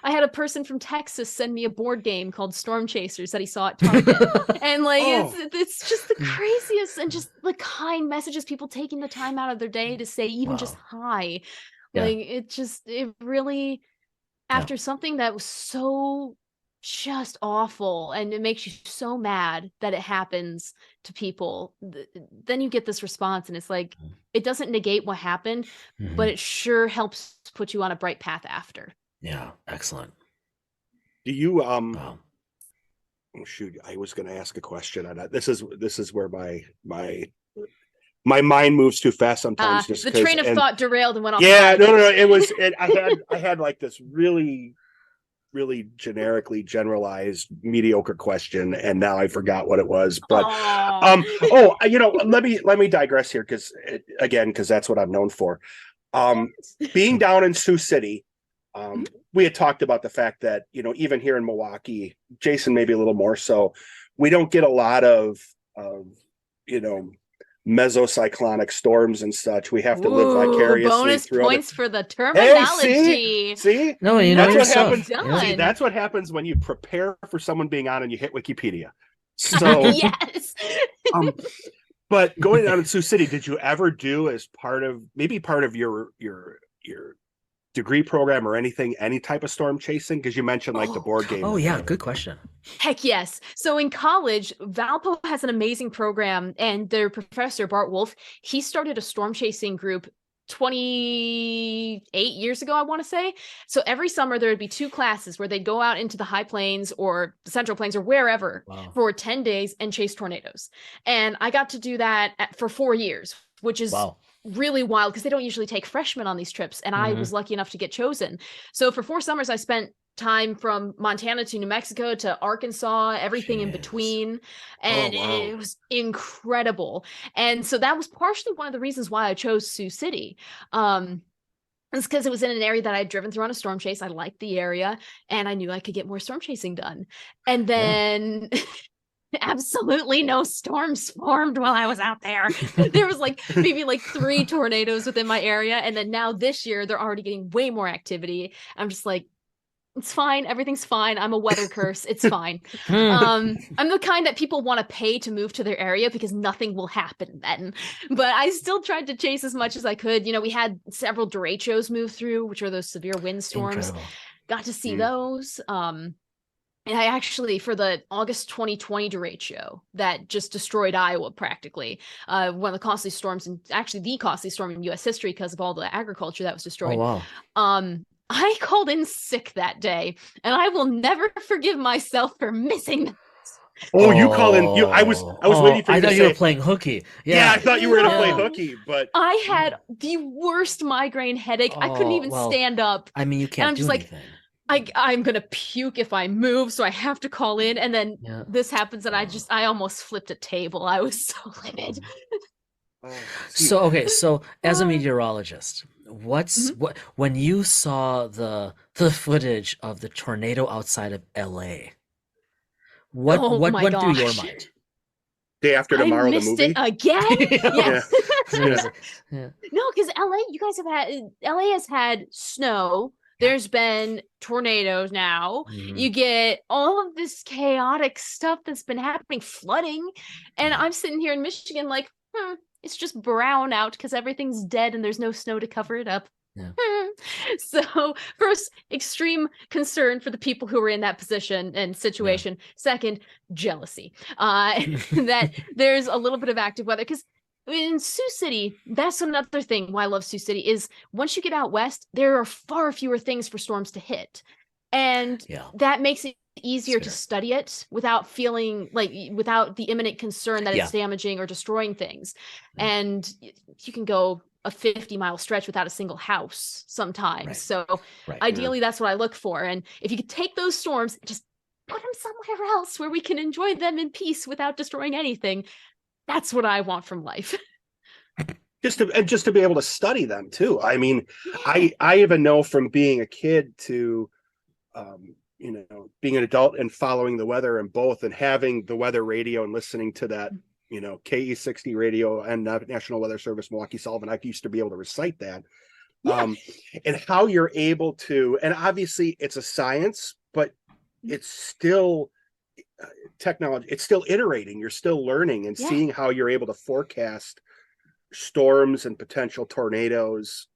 I had a person from Texas send me a board game called Storm Chasers that he saw at Target. And like, it's just the craziest, and just the kind messages, people taking the time out of their day to say even just hi. Like, it really, after something that was so just awful, and it makes you so mad that it happens to people, then you get this response, and it's like, it doesn't negate what happened, but it sure helps put you on a bright path after.
Yeah, excellent.
Do you oh shoot, I was going to ask a question on that. This is where my mind moves too fast sometimes.
The train of thought derailed and went off.
Yeah, no. I had like this really generically generalized mediocre question, and now I forgot what it was. But let me digress here, because that's what I'm known for. Being down in Sioux City. We had talked about the fact that, even here in Milwaukee, Jason, maybe a little more so, we don't get a lot of mesocyclonic storms and such. We have to live vicariously
bonus
through
points for the terminology.
Hey, see?
No,
that's what happens. See, that's what happens when you prepare for someone being on and you hit Wikipedia. So
yes.
But going down in Sioux City, did you ever do, as part of your degree program or anything, any type of storm chasing? Because you mentioned like the board game.
Oh yeah, good question.
Heck yes. So in college, Valpo has an amazing program, and their professor, Bart Wolf, he started a storm chasing group 28 years ago, I want to say. So every summer there would be 2 classes where they'd go out into the high plains or the central plains or wherever for 10 days and chase tornadoes. And I got to do that for 4 years, which is really wild, because they don't usually take freshmen on these trips, and I was lucky enough to get chosen. So for 4 summers I spent time from Montana to New Mexico to Arkansas, everything in between, and it was incredible. And so that was partially one of the reasons why I chose Sioux City. It's because it was in an area that I had driven through on a storm chase. I liked the area, and I knew I could get more storm chasing done. And then absolutely no storms formed while I was out there. There was maybe 3 tornadoes within my area. And then now this year, they're already getting way more activity. I'm just like, It's fine. Everything's fine. I'm a weather curse. It's fine.
Hmm.
I'm the kind that people want to pay to move to their area because nothing will happen then. But I still tried to chase as much as I could. We had several derechos move through, which are those severe windstorms.
Incredible.
Got to see those. And I actually, for the August 2020 derecho that just destroyed Iowa practically, one of the costly storms, and actually the costly storm in U.S. history because of all the agriculture that was destroyed.
Oh, wow.
I called in sick that day, and I will never forgive myself for missing that.
Oh, you called in. I was waiting for you
I
to
thought
say.
you were playing hooky.
Yeah, I thought you were going to play
No.
hooky, but
I had the worst migraine headache. I couldn't even stand up.
I mean, you can't
I'm
do
just like,
anything.
I'm gonna puke if I move, so I have to call in. And then this happens, and I almost flipped a table. I was so livid.
So as a meteorologist, what when you saw the footage of the tornado outside of LA, what went through your mind?
Day After Tomorrow,
I missed
the movie
it again. Yes.
Yeah.
No, because LA has had snow. There's been tornadoes now. You get all of this chaotic stuff that's been happening, flooding. And I'm sitting here in Michigan like, it's just brown out because everything's dead and there's no snow to cover it up.
Yeah.
So first, extreme concern for the people who were in that position and situation. Second, jealousy. That there's a little bit of active weather because in Sioux City, that's another thing why I love Sioux City is once you get out west, there are far fewer things for storms to hit. And that makes it easier to study it without feeling like without the imminent concern that it's damaging or destroying things. And you can go a 50-mile stretch without a single house sometimes. So ideally, that's what I look for. And if you could take those storms, just put them somewhere else where we can enjoy them in peace without destroying anything. That's what I want from life.
just to be able to study them too. I mean, I even know from being a kid to being an adult and following the weather and both, and having the weather radio and listening to that, KE60 radio and National Weather Service, Milwaukee Sullivan. I used to be able to recite that. And how you're able to, and obviously it's a science, but it's still technology. It's still iterating. You're still learning and seeing how you're able to forecast storms and potential tornadoes,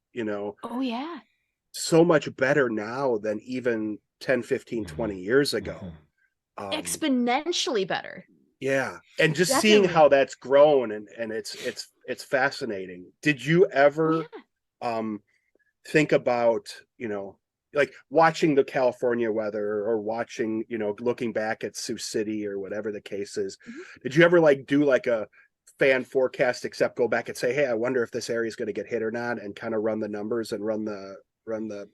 so much better now than even 10, 15, 20 years ago.
Exponentially better.
Yeah. And just seeing how that's grown and it's fascinating. Did you ever think about, like watching the California weather or watching, looking back at Sioux City or whatever the case is? Did you ever do like a fan forecast, except go back and say, hey, I wonder if this area is going to get hit or not, and kind of run the numbers and run the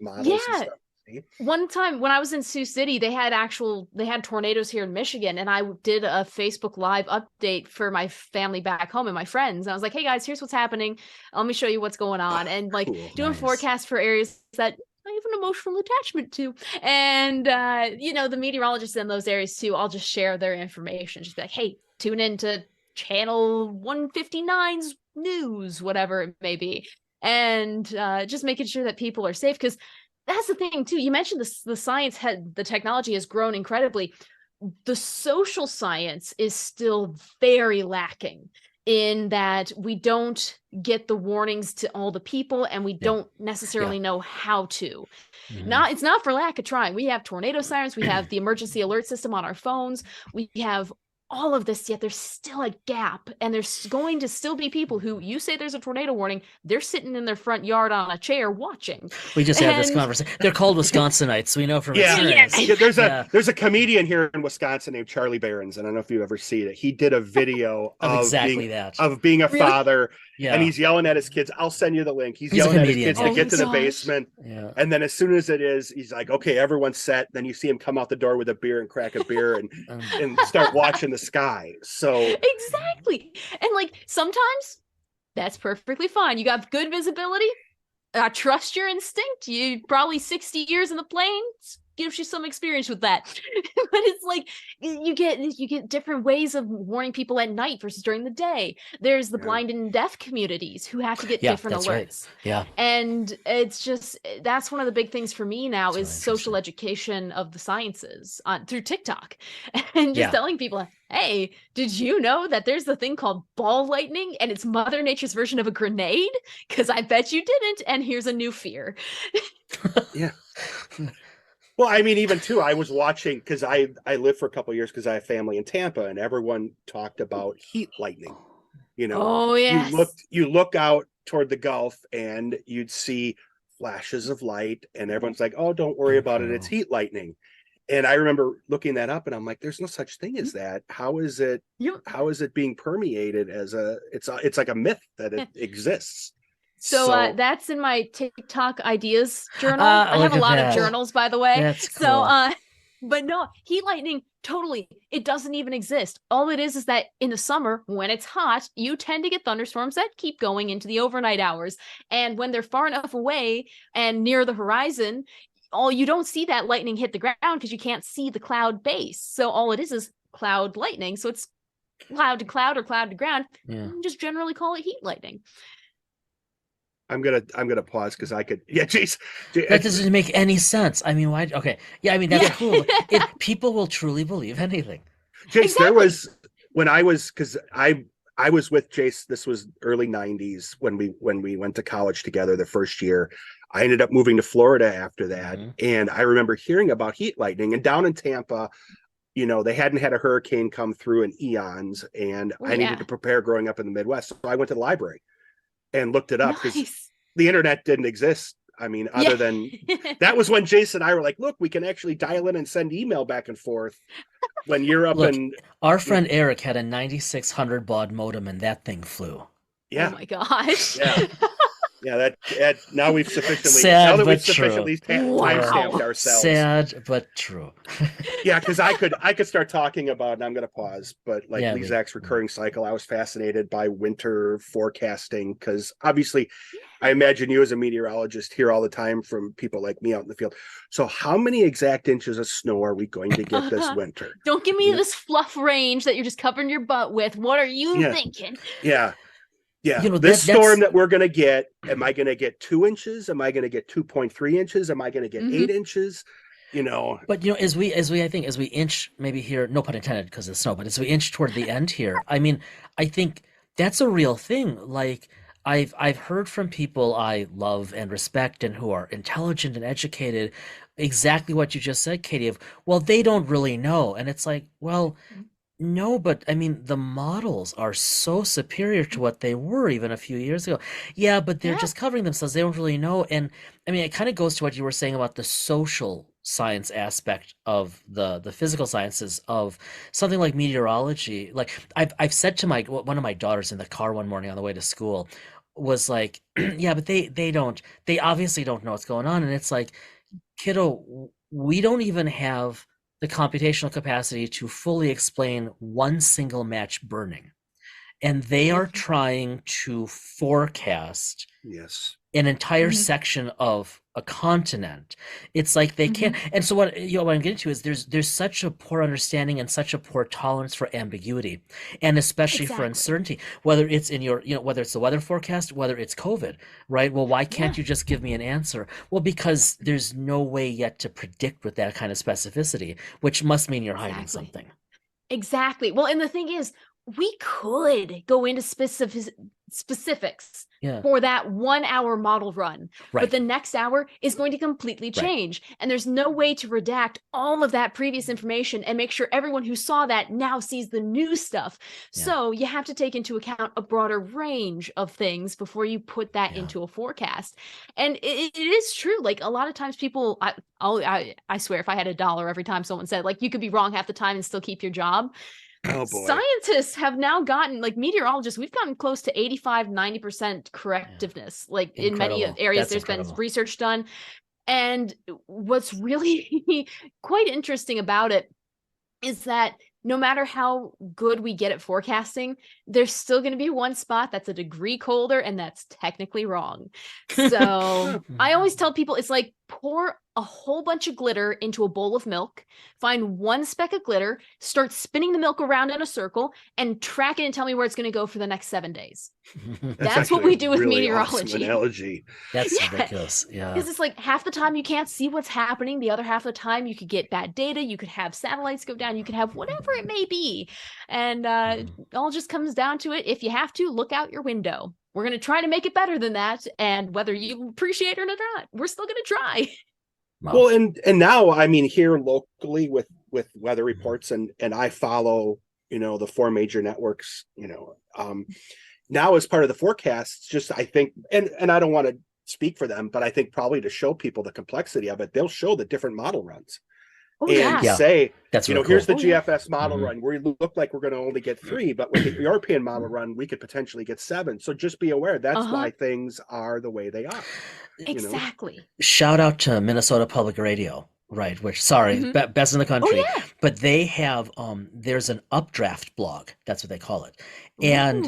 models and stuff?
One time when I was in Sioux City, they had tornadoes here in Michigan, and I did a Facebook Live update for my family back home and my friends. And I was like, hey guys, here's what's happening. Let me show you what's going on. And doing forecasts for areas that I have an emotional attachment to. And the meteorologists in those areas too, I'll just share their information. Just be like, hey, tune in to channel 159's news, whatever it may be. And just making sure that people are safe, because that's the thing too. You mentioned the technology has grown incredibly. The social science is still very lacking in that we don't get the warnings to all the people, and we don't necessarily know how to. It's not for lack of trying. We have tornado sirens, we have the emergency alert system on our phones, we have all of this, yet there's still a gap, and there's going to still be people who, you say there's a tornado warning, they're sitting in their front yard on a chair watching.
We just had this conversation. They're called Wisconsinites. We know from experience.
There's a comedian here in Wisconsin named Charlie Barons, and I don't know if you've ever seen it. He did a video of being a father, and he's yelling at his kids. I'll send you the link. He's yelling at his kids to get to the basement, and then as soon as it is, he's like, okay, everyone's set. Then you see him come out the door with a beer and crack a beer and start watching the sky. So
exactly. And sometimes that's perfectly fine. You got good visibility. Trust your instinct. You probably 60 years in the plains. gives you some experience with that. But it's like you get different ways of warning people at night versus during the day. There's the blind and deaf communities who have to get different alerts.
Right. Yeah.
And it's just, that's one of the big things for me now is
really
social education of the sciences through TikTok, and just telling people, hey, did you know that there's the thing called ball lightning and it's Mother Nature's version of a grenade? Because I bet you didn't. And here's a new fear.
Yeah. Well, I mean, even too, I was watching because I lived for a couple of years because I have family in Tampa, and everyone talked about heat lightning. You know,
oh yes,
you look out toward the Gulf and you'd see flashes of light, and everyone's like, "Oh, don't worry about it. It's heat lightning." And I remember looking that up, and I'm like, "There's no such thing as that. How is it? How is it being permeated as a? It's like a myth that it exists."
So that's in my TikTok ideas journal. I have a lot of journals, by the way.
That's cool.
So, but no, heat lightning, totally, it doesn't even exist. All it is that in the summer, when it's hot, you tend to get thunderstorms that keep going into the overnight hours. And when they're far enough away and near the horizon, you don't see that lightning hit the ground because you can't see the cloud base. So all it is cloud lightning. So it's cloud to cloud or cloud to ground.
Yeah.
You just generally call it heat lightning.
I'm gonna pause because I could. Yeah, Jace.
That doesn't make any sense. I mean, why? Okay, yeah, I mean that's cool. People will truly believe anything.
Jace, there was when I was because I was with Jace. This was early '90s when we went to college together the first year. I ended up moving to Florida after that, and I remember hearing about heat lightning. And down in Tampa, you know, they hadn't had a hurricane come through in eons, and I needed to prepare growing up in the Midwest, so I went to the library and looked it up because the internet didn't exist. I mean, other than that was when Jason and I were like, look, we can actually dial in and send email back and forth when you're up. And
our friend Eric had a 9600 baud modem and that thing flew.
Yeah.
Oh my gosh.
Yeah. Yeah, that now we've sufficiently timestamped ourselves.
Sad but true.
Yeah, because I could start talking about, and I'm going to pause, but like Lezak's recurring cycle, I was fascinated by winter forecasting because obviously, I imagine you as a meteorologist hear all the time from people like me out in the field. So, how many exact inches of snow are we going to get this winter?
Don't give me this fluff range that you're just covering your butt with. What are you thinking?
Yeah. Yeah, you know, this storm that we're going to get, am I going to get 2 inches? Am I going to get 2.3 inches? Am I going to get 8 inches? You know,
but you know, as we inch maybe here, no pun intended because of snow, but as we inch toward the end here, I mean, I think that's a real thing. Like I've heard from people I love and respect and who are intelligent and educated, exactly what you just said, Katie, of, well, they don't really know. And it's like, well, no, but I mean, the models are so superior to what they were even a few years ago. Yeah, but they're just covering themselves. They don't really know. And I mean, it kind of goes to what you were saying about the social science aspect of the physical sciences of something like meteorology. Like I've said to one of my daughters in the car one morning on the way to school was like, yeah, but they obviously don't know what's going on. And it's like, kiddo, we don't even have the computational capacity to fully explain one single match burning. And they are trying to forecast an entire section of a continent. It's like they can't. And so what I'm getting to is there's such a poor understanding and such a poor tolerance for ambiguity, and especially for uncertainty, whether it's in your, whether it's the weather forecast, whether it's COVID, right? Well, why can't you just give me an answer? Well, because there's no way yet to predict with that kind of specificity, which must mean you're hiding something.
Exactly. Well, and the thing is, we could go into specifics for that 1 hour model run, but the next hour is going to completely change. And there's no way to redact all of that previous information and make sure everyone who saw that now sees the new stuff. So you have to take into account a broader range of things before you put that into a forecast. And it is true. Like a lot of times people, I swear if I had $1 every time someone said like, you could be wrong half the time and still keep your job.
Oh boy.
Scientists have now gotten, like meteorologists, we've gotten close to 85-90% correctiveness. Like in many areas, there's been research done. And what's really quite interesting about it is that no matter how good we get at forecasting, there's still going to be one spot that's a degree colder, and that's technically wrong. So I always tell people it's like pour a whole bunch of glitter into a bowl of milk, find one speck of glitter, start spinning the milk around in a circle, and track it and tell me where it's going to go for the next 7 days. That's what
actually
we
a
do with
really
meteorology.
awesome analogy.
That's
Yeah.
ridiculous. Yeah.
Because it's like half the time you can't see what's happening. The other half of the time you could get bad data. You could have satellites go down. You could have whatever it may be. And it all just comes down to it. If you have to, look out your window. We're going to try to make it better than that. And whether you appreciate it or not, we're still going to try.
Wow.
Well, and now, I mean, here locally with weather reports, and I follow, the 4 major networks, now as part of the forecasts, just I think, and I don't want to speak for them, but I think probably to show people the complexity of it, they'll show the different model runs.
Oh,
and
yeah.
say,
That's really
here's
cool.
the GFS model run. We look like we're going to only get 3, but with the European model run, we could potentially get 7. So just be aware. That's why things are the way they are.
Exactly.
Shout out to Minnesota Public Radio, right? Which, sorry, best in the country.
Oh, yeah.
But they have, there's an updraft blog. That's what they call it. And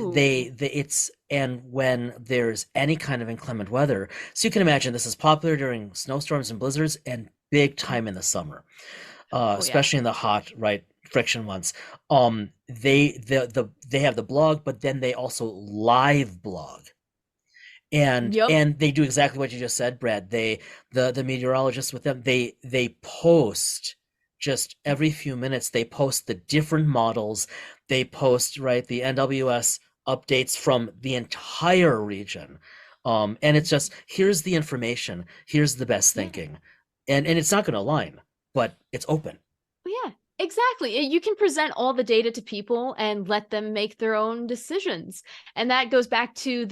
and when there's any kind of inclement weather, so you can imagine this is popular during snowstorms and blizzards and big time in the summer, especially in the hot, right, friction months. They have the blog, but then they also live blog. And they do exactly what you just said, Brad. The meteorologists with them, they post just every few minutes, they post the different models. They post, right, the NWS updates from the entire region. And it's just, here's the information, here's the best thinking. And it's not going to align, but it's open.
Yeah, exactly. You can present all the data to people and let them make their own decisions. And that goes back to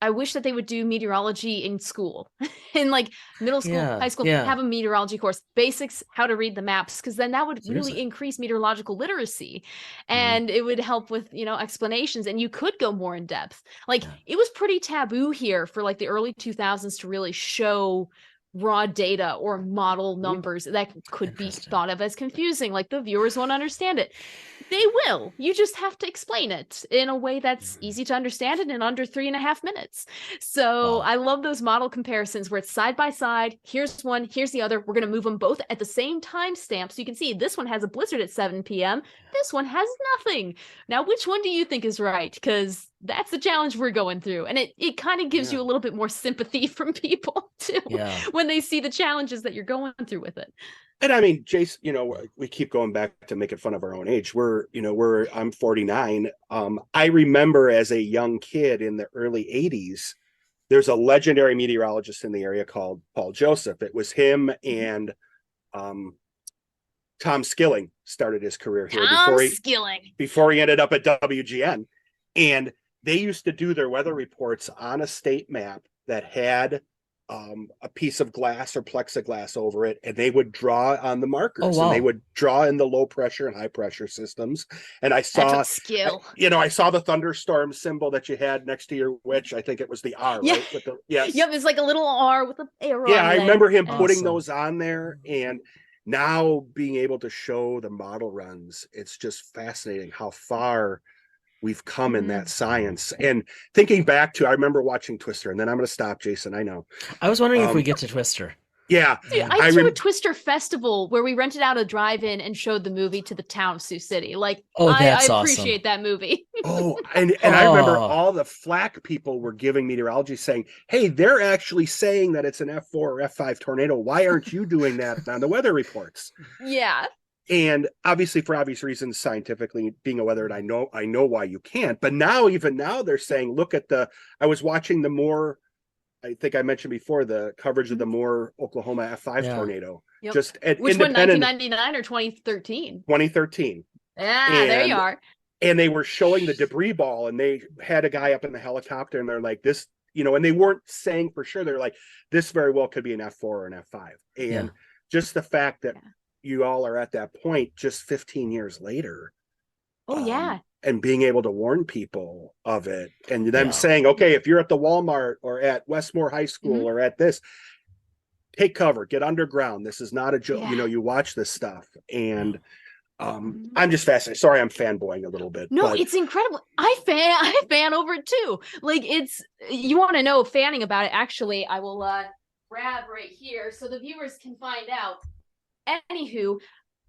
I wish that they would do meteorology in school, in like middle school, high school, have a meteorology course, basics, how to read the maps, because then that would really increase meteorological literacy, and it would help with, explanations, and you could go more in depth. Like it was pretty taboo here for like the early 2000s to really show raw data or model numbers that could be thought of as confusing. Like the viewers won't understand it. They will. You just have to explain it in a way that's easy to understand it in under 3.5 minutes. So I love those model comparisons where it's side by side. Here's one, here's the other. We're going to move them both at the same time stamp. So you can see this one has a blizzard at 7 p.m. This one has nothing. Now, which one do you think is right? Because that's the challenge we're going through. And it kind of gives you a little bit more sympathy from people too, when they see the challenges that you're going through with it.
And I mean, Jason, we keep going back to making fun of our own age. I'm 49. I remember as a young kid in the early 80s, there's a legendary meteorologist in the area called Paul Joseph. It was him and Tom Skilling started his career here before he ended up at WGN. And they used to do their weather reports on a state map that had a piece of glass or plexiglass over it, and they would draw on the markers, and they would draw in the low pressure and high pressure systems. And I saw
skill.
I saw the thunderstorm symbol that you had next to your witch. I think it was the R, right? With the,
it's like a little R with an arrow.
Yeah, I remember him putting those on there, and now being able to show the model runs, it's just fascinating how far we've come in that science. And thinking back to, I remember watching Twister, and then I'm going to stop, Jason. I know.
I was wondering if we get to Twister.
Yeah.
Dude, I threw a Twister festival where we rented out a drive-in and showed the movie to the town of Sioux City. Like, I appreciate that movie.
And I remember all the flack people were giving meteorology saying, hey, they're actually saying that it's an F4 or F5 tornado. Why aren't you doing that on the weather reports?
Yeah.
And obviously, for obvious reasons, scientifically being a weather, I know why you can't. But even now, they're saying, look at I was watching the Moore, I think I mentioned before, the coverage of the Moore, Oklahoma F5 tornado.
Yep.
Just at
Which one, 1999 or 2013?
2013.
Yeah, there you are.
And they were showing the debris ball, and they had a guy up in the helicopter, and they're like, this, and they weren't saying for sure. They're like, this very well could be an F4 or an F5. And just the fact that you all are at that point just 15 years later. And being able to warn people of it, and them saying, okay, if you're at the Walmart or at Westmore High School or at this, take cover, get underground. This is not a joke. You watch this stuff. And I'm just fascinated. Sorry, I'm fanboying a little bit.
No, it's incredible. I fan over it too. Like, you want to know fanning about it. Actually, I will grab right here so the viewers can find out. Anywho,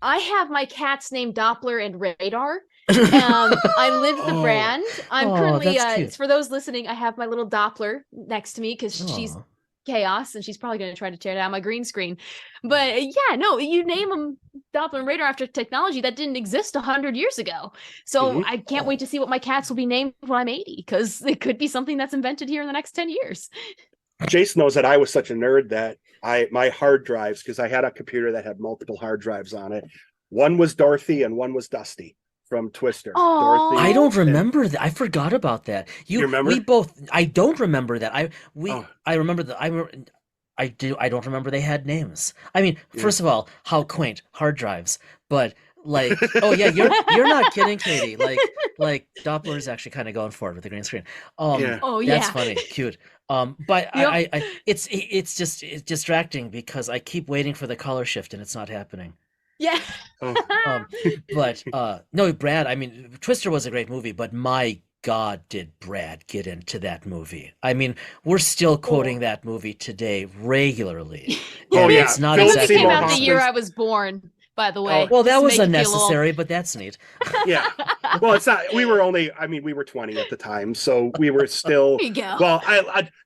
I have my cats named Doppler and Radar. I live the brand. I'm currently
that's cute.
for those listening, I have my little Doppler next to me because she's
Aw.
chaos and she's probably going to try to tear down my green screen. But yeah, no, you name them Doppler and Radar after technology that didn't exist 100 years ago. So I can't wait to see what my cats will be named when I'm 80 because it could be something that's invented here in the next 10 years.
Jason knows that I was such a nerd that my hard drives, because I had a computer that had multiple hard drives on it. One was Dorothy and one was Dusty from Twister.
Aw.
Dorothy.
I don't remember that. I forgot about that.
You remember?
We both. I don't remember that. I remember that. I don't remember they had names. I mean, first of all, how quaint hard drives. But like, oh yeah, you're not kidding, Katie. Like Doppler is actually kind of going for it with the green screen. That's funny, cute. But
Yep.
it's just distracting because I keep waiting for the color shift and it's not happening.
Yeah.
But no, Brad, I mean, Twister was a great movie, but my God, did Brad get into that movie? I mean, we're still quoting that movie today regularly. And it's not
Philip
exactly
It came
Seymour
out the
Hoffman's-
year I was born, by the way.
well, that
just to
was
make you feel old.
unnecessary, but that's neat.
Yeah. Well, it's not. We were 20 at the time, so we were still.
There you go.
Well,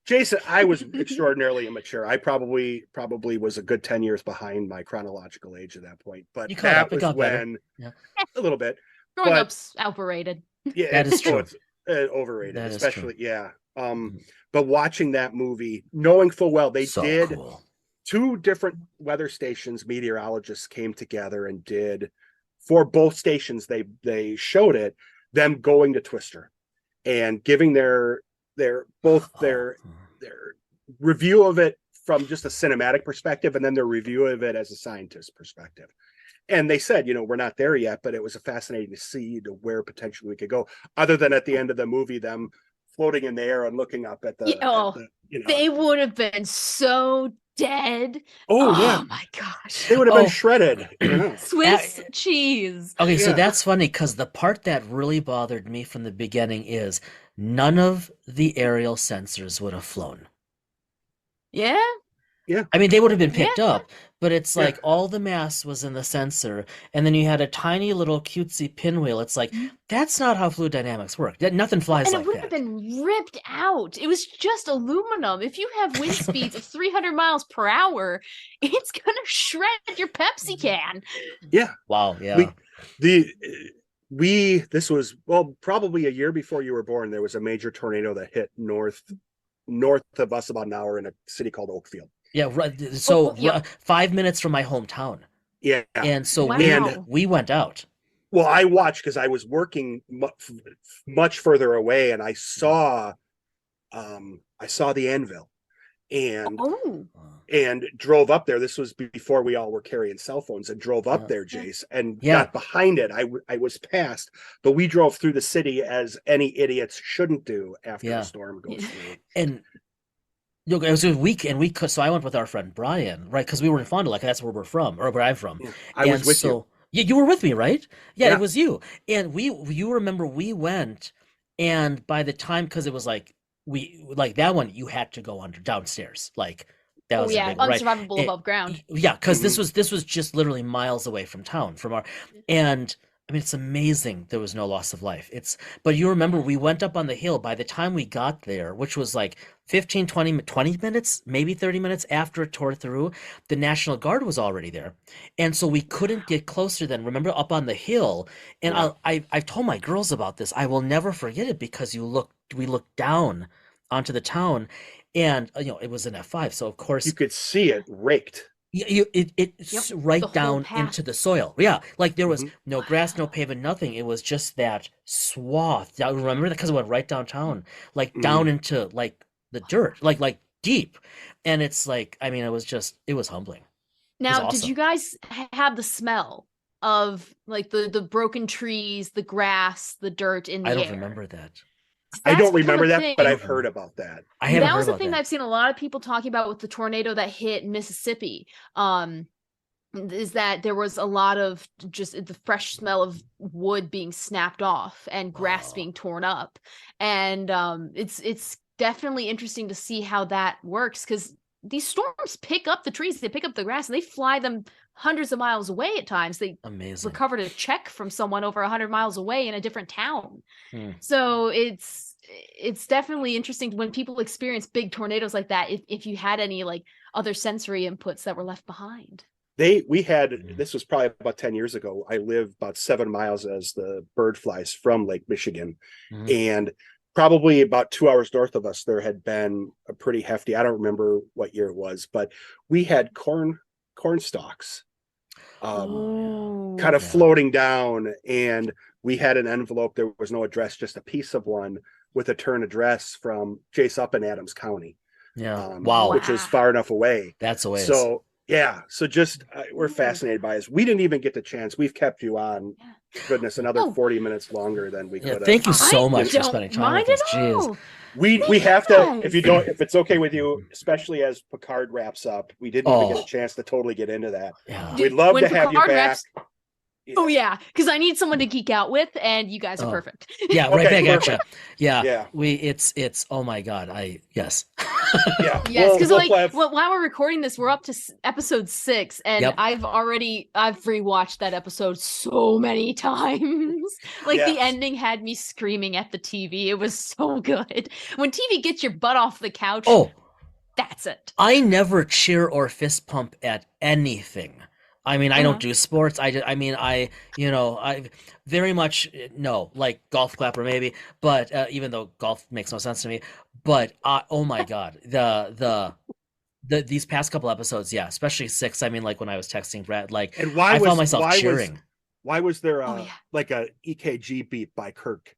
Jason, I was extraordinarily immature. I probably was a good 10 years behind my chronological age at that point. But
You caught
that
up. It
was
got better.
when
Yeah.
a little bit.
Growing
but-
up's overrated.
Yeah,
That is true.
It's overrated,
That is
especially
true.
yeah. But watching that movie, knowing full well they
So
did
cool.
2 different weather stations, meteorologists came together and did for both stations. They showed it, them going to Twister and giving their review of it from just a cinematic perspective, and then their review of it as a scientist perspective. And they said, we're not there yet, but it was fascinating to see to where potentially we could go. Other than at the end of the movie, them floating in the air and looking up at the,
They would have been so dead.
Oh yeah,
my gosh.
they would have been shredded.
Swiss cheese.
Okay, so
Yeah.
that's funny because the part that really bothered me from the beginning is none of the aerial sensors would have flown.
Yeah.
I mean, they would have been picked
Yeah.
up, but it's like all the mass was in the sensor, and then you had a tiny little cutesy pinwheel. It's like, that's not how fluid dynamics work. Nothing flies
And
like
it would
that.
have been ripped out. It was just aluminum. If you have wind speeds of 300 miles per hour, it's going to shred your Pepsi can.
Yeah.
Wow, yeah.
This was probably a year before you were born. There was a major tornado that hit north of us about an hour in a city called Oakfield.
Yeah, right. So
yep.
5 minutes from my hometown.
Yeah.
And so
Wow.
we went out.
Well, I watched because I was working much further away, and I saw the anvil, and drove up there. This was before we all were carrying cell phones, and drove up there, Jace, and got behind it. I was past, but we drove through the city as any idiots shouldn't do after the storm goes through.
And it was a week, and we could. So I went with our friend Brian, right? Because we were in Fond du Lac. That's where we're from, or where I'm from.
Yeah, I was with you.
Yeah, you were with me, right? Yeah, it was you. And you remember we went, and by the time, because it was like that one, you had to go downstairs, like that was a big, right?
Unsurvivable above ground.
Yeah, because this was just literally miles away from town, and I mean, it's amazing there was no loss of life. But you remember we went up on the hill. By the time we got there, which was like 15, 20 minutes, maybe 30 minutes after it tore through, the National Guard was already there. And so we couldn't get closer then. Remember up on the hill? And I've told my girls about this. I will never forget it because we looked down onto the town, and it was an F5. So of course
you could see it raked.
It's right down into the soil. Yeah, like there was no grass, no pavement, nothing. It was just that swath. I remember that because it went right downtown, like down into like the dirt, like deep. And it's like, I mean, it was humbling.
Now,
awesome.
Did you guys have the smell of like the broken trees, the grass, the dirt in the air?
I don't remember that.
I don't remember that,
thing.
but I've heard about that.
That was the thing that I've seen a lot of people talking about with the tornado that hit Mississippi. Is that there was a lot of just the fresh smell of wood being snapped off and grass being torn up, and it's definitely interesting to see how that works because these storms pick up the trees, they pick up the grass, and they fly them hundreds of miles away at times. They
Amazing.
recovered a check from someone over 100 miles away in a different town.
Hmm.
So it's definitely interesting when people experience big tornadoes like that, if you had any like other sensory inputs that were left behind.
We had, this was probably about 10 years ago. I live about 7 miles as the bird flies from Lake Michigan. And probably about 2 hours north of us, there had been a pretty hefty, I don't remember what year it was, but we had corn stalks kind of floating down, and we had an envelope. There was no address, just a piece of one with a turn address from Chase up in Adams County.
Wow.
Which is far enough away.
That's a ways.
So yeah, so just we're fascinated by this. We didn't even get the chance. We've kept you on, goodness, another 40 minutes longer than we could have.
Thank you so much for spending time with us. Jeez.
We have to, if it's okay with you, especially as Picard wraps up, we didn't even get a chance to totally get into that.
Yeah.
We'd love to have you back.
Oh yeah, because I need someone to geek out with, and you guys are perfect.
Yeah, right back at you.
Yeah.
It's oh my god, yes.
Yeah.
Yes, because while we're recording this, we're up to episode 6, and I've rewatched that episode so many times. The ending had me screaming at the TV. It was so good. When TV gets your butt off the couch, that's it.
I never cheer or fist pump at anything. I mean, I don't do sports. I very much no, like golf clapper maybe, but even though golf makes no sense to me, but oh my god, these past couple episodes, especially 6. I mean, like when I was texting Brad, and I found myself cheering.
Why was there a EKG beep by Kirk?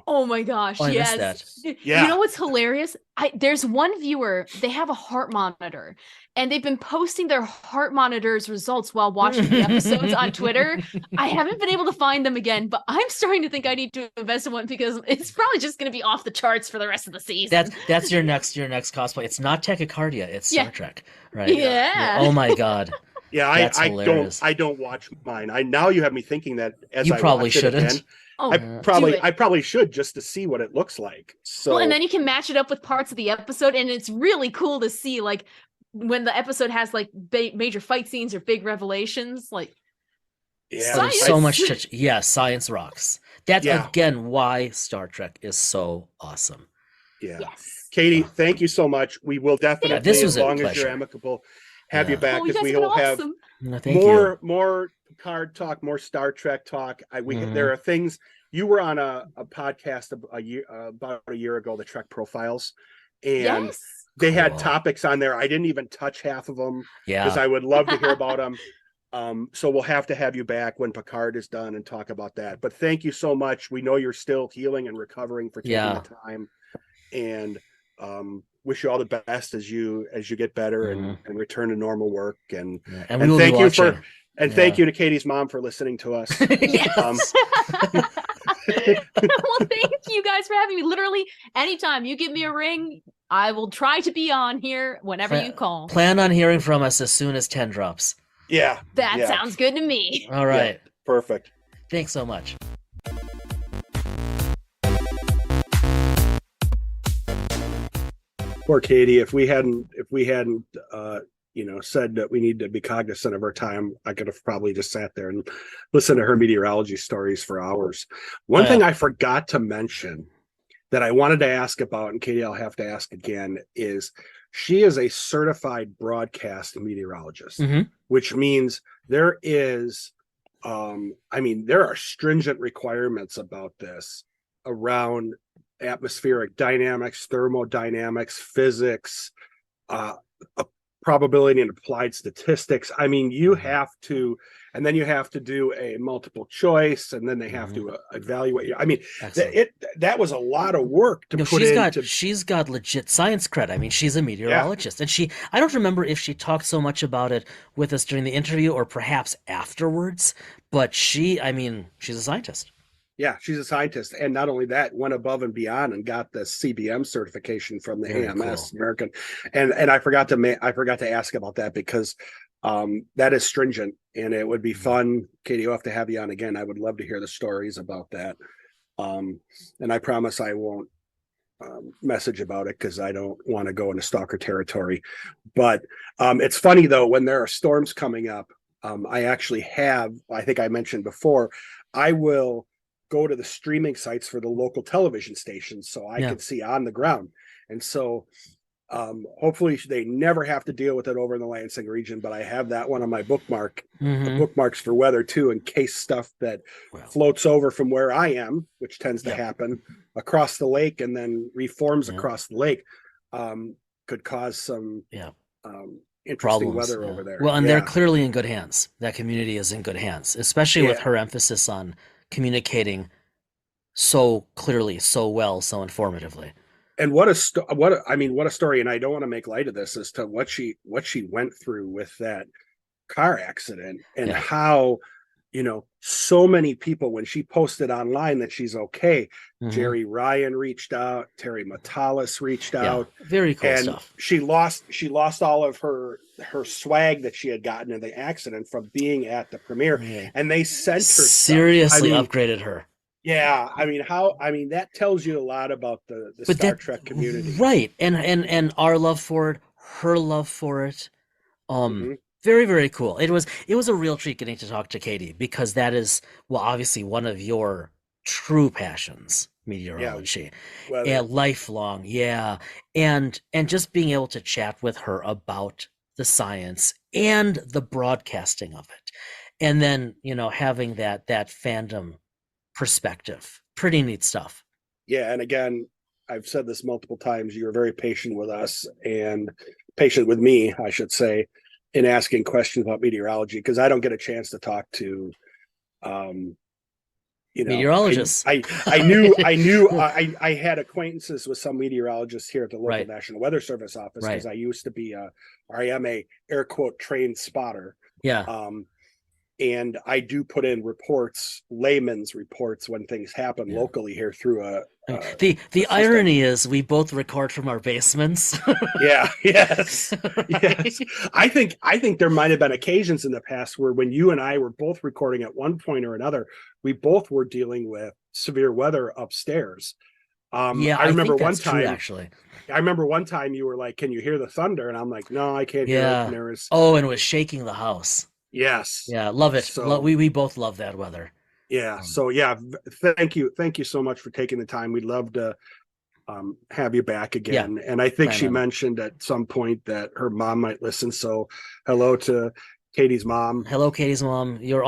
Oh my gosh,
I
yes.
missed that.
You know what's hilarious? There's one viewer, they have a heart monitor, and they've been posting their heart monitor's results while watching the episodes on Twitter. I haven't been able to find them again, but I'm starting to think I need to invest in one because it's probably just going to be off the charts for the rest of the season.
That's your next cosplay. It's not tachycardia, it's Star Trek, right?
Yeah.
Oh my god.
Yeah, I don't watch mine. Now you have me thinking that as
you
I
probably
watch it
shouldn't.
again, I probably should, just to see what it looks like. So
and then you can match it up with parts of the episode, and it's really cool to see when the episode has major fight scenes or big revelations.
There's so much science rocks. That's again why Star Trek is so awesome.
Yeah. Yes. Katie, thank you so much. We will definitely, as long as you're amicable, have you back, because we will have more Picard talk, more Star Trek talk. There are things. You were on a podcast about a year ago, the Trek Profiles, and they had topics on there. I didn't even touch half of them because I would love to hear about them. So we'll have to have you back when Picard is done and talk about that. But thank you so much. We know you're still healing and recovering for taking the time, and wish you all the best as you get better and return to normal work. And thank you thank you to Katie's mom for listening to us.
Well, thank you guys for having me. Literally, anytime you give me a ring, I will try to be on here whenever you call.
Plan on hearing from us as soon as 10 drops.
Yeah.
That sounds good to me.
All right.
Yeah, perfect.
Thanks so much.
Poor Katie. If we hadn't said that we need to be cognizant of our time, I could have probably just sat there and listened to her meteorology stories for hours. One thing I forgot to mention that I wanted to ask about, and Katie, I'll have to ask again, is she is a certified broadcast meteorologist, which means there are stringent requirements about this around atmospheric dynamics, thermodynamics, physics, probability and applied statistics. I mean, you have to, and then you have to do a multiple choice, and then they have to evaluate you. I mean, that was a lot of work to put into.
She's got legit science cred. I mean, she's a meteorologist, and I don't remember if she talked so much about it with us during the interview or perhaps afterwards, but she's a scientist.
Yeah, she's a scientist, and not only that, went above and beyond and got the CBM certification from the AMS American. And I forgot to ask about that because that is stringent, and it would be fun. Katie, we'll have to have you on again. I would love to hear the stories about that. And I promise I won't message about it because I don't want to go into stalker territory. But it's funny though, when there are storms coming up, I actually have, I think I mentioned before, I will go to the streaming sites for the local television stations so I can see on the ground. And so hopefully they never have to deal with it over in the Lansing region, but I have that one on my bookmark, bookmarks for weather too, in case stuff that floats over from where I am, which tends to happen across the lake and then reforms across the lake, could cause some interesting
problems,
weather over there.
Well, and they're clearly in good hands. That community is in good hands, especially with her emphasis on communicating so clearly, so well, so informatively.
And what a story. And I don't want to make light of this as to what she went through with that car accident and how, so many people, when she posted online that she's okay, Jerry Ryan reached out, Terry Matalis reached out.
Very cool
and
stuff.
She lost all of her swag that she had gotten in the accident from being at the premiere, and they sent her
seriously upgraded her.
Yeah, that tells you a lot about the Star Trek community,
right? And our love for it, her love for it, very, very cool. It was a real treat getting to talk to Katie, because that is, well, obviously one of your true passions, meteorology, and lifelong, and just being able to chat with her about the science and the broadcasting of it, and then having that fandom perspective. Pretty neat stuff.
Yeah, and again, I've said this multiple times, you were very patient with us, and patient with me, I should say, in asking questions about meteorology, because I don't get a chance to talk to
meteorologists.
I knew I had acquaintances with some meteorologists here at the local National Weather Service office, because I used to be I am a air quote trained spotter. And I do put in reports, layman's reports, when things happen locally here through
the irony is we both record from our basements.
Yes. I think there might have been occasions in the past where, when you and I were both recording at one point or another, we both were dealing with severe weather upstairs. I remember one time, actually. I remember one time you were like, "Can you hear the thunder?" And I'm like, "No, I can't hear it." And there was
and it was shaking the house.
Yes.
Yeah, love it. So, we both love that weather.
Yeah. So thank you so much for taking the time. We'd love to have you back again. And I think she mentioned at some point that her mom might listen. So hello to Katie's mom.
Hello, Katie's mom. Your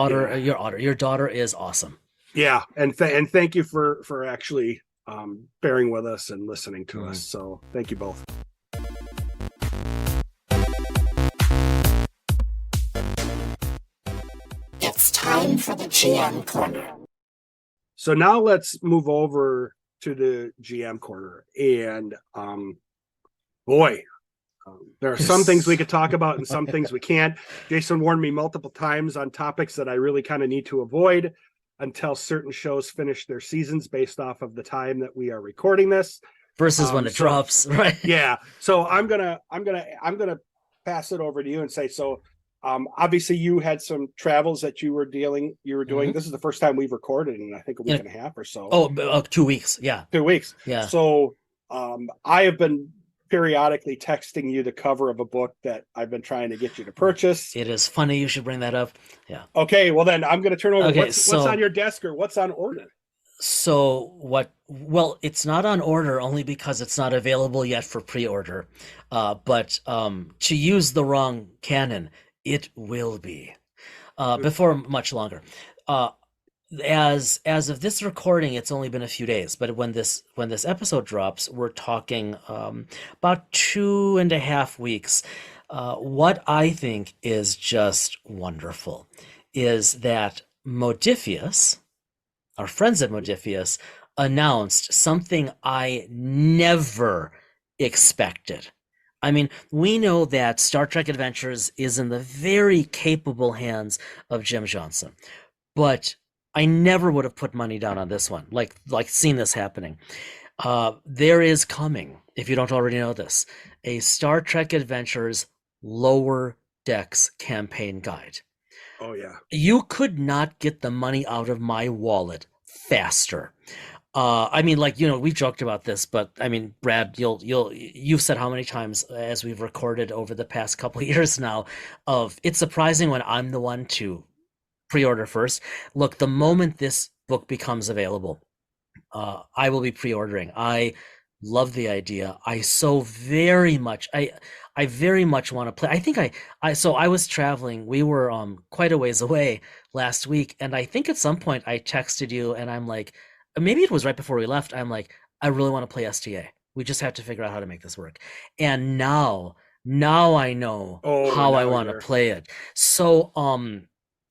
daughter is awesome.
Yeah, and thank you for actually bearing with us and listening to us. So thank you both.
It's time for the GM Corner.
So now let's move over to the GM Corner. And there are some things we could talk about and some things we can't. Jason warned me multiple times on topics that I really kind of need to avoid until certain shows finish their seasons, based off of the time that we are recording this.
Versus when it drops, right?
Yeah. So I'm gonna pass it over to you and say, so obviously you had some travels that you were doing. This is the first time we've recorded in, I think, a week and a half or so.
2 weeks. Yeah.
2 weeks.
Yeah.
So I have been periodically texting you the cover of a book that I've been trying to get you to purchase.
It is funny you should bring that up. Yeah.
Okay. Well, then I'm going to turn over. What's on your desk, or what's on order?
So well, it's not on order only because it's not available yet for pre-order. But to use the wrong canon, it will be before much longer. As of this recording, it's only been a few days, but when this episode drops, we're talking about 2.5 weeks. What I think is just wonderful is that Modiphius, our friends at Modiphius, announced something I never expected. I mean, we know that Star Trek Adventures is in the very capable hands of Jim Johnson, but I never would have put money down on this one, like seeing this happening. There is coming, if you don't already know this, a Star Trek Adventures Lower Decks campaign guide.
Oh, yeah.
You could not get the money out of my wallet faster. I mean, like, we've joked about this, but I mean, Brad, you've said how many times as we've recorded over the past couple of years now of it's surprising when I'm the one to pre-order first. Look, the moment this book becomes available, I will be pre-ordering. I love the idea. I so very much, I very much want to play. I think so I was traveling. We were quite a ways away last week, and I think at some point I texted you, and I'm like, maybe it was right before we left. I'm like, I really want to play STA. We just have to figure out how to make this work. And now I know how I want to play it. So,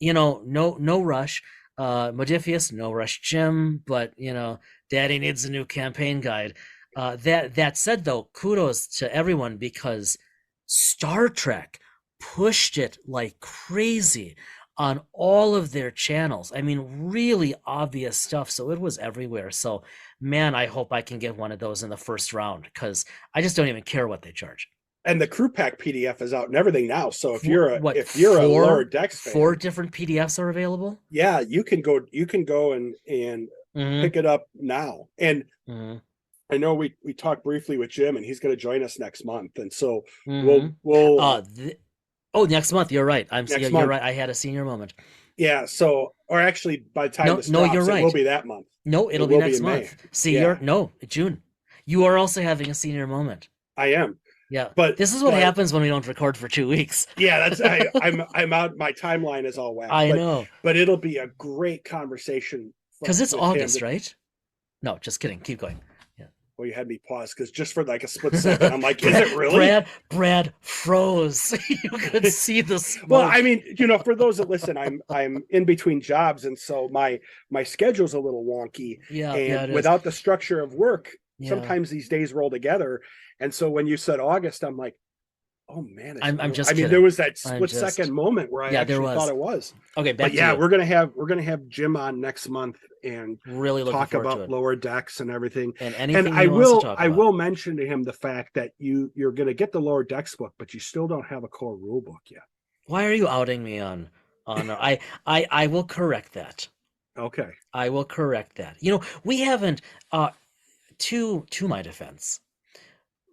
no rush. Modifius, no rush Jim, but Daddy needs a new campaign guide. That said, though, kudos to everyone because Star Trek pushed it like crazy on all of their channels. I mean, really obvious stuff. So it was everywhere. So, man, I hope I can get one of those in the first round because I just don't even care what they charge.
And the crew pack PDF is out and everything now. So if you're a Lower Decks fan,
4 different PDFs are available.
Yeah, you can go and pick it up now. And I know we talked briefly with Jim, and he's going to join us next month. And so we'll
next month. You're right. You're right. I had a senior moment.
Yeah. So, or actually, by the time this drops,
you're right.
It will be that month.
No, it'll be next month. See, June. You are also having a senior moment.
I am.
Yeah, but this is what happens when we don't record for 2 weeks.
Yeah, I'm out. My timeline is all whacked.
I know,
but it'll be a great conversation
because it's August, right? No, just kidding. Keep going. Yeah.
Well, you had me pause because just for like a split second, I'm like, is it really?
Brad froze. You could see the smoke.
Well, I mean, for those that listen, I'm in between jobs, and so my schedule's a little wonky.
Yeah,
and without the structure of work, sometimes these days roll together. And so when you said August, I'm like, oh man,
I'm just
kidding. There was that split second moment where I actually thought it was.
Okay,
but we're gonna have Jim on next month and
really
talk about Lower Decks and everything.
And anything
I will mention to him the fact that you're gonna get the Lower Decks book, but you still don't have a core rule book yet.
Why are you outing me on I will correct that.
Okay.
I will correct that. We haven't to my defense.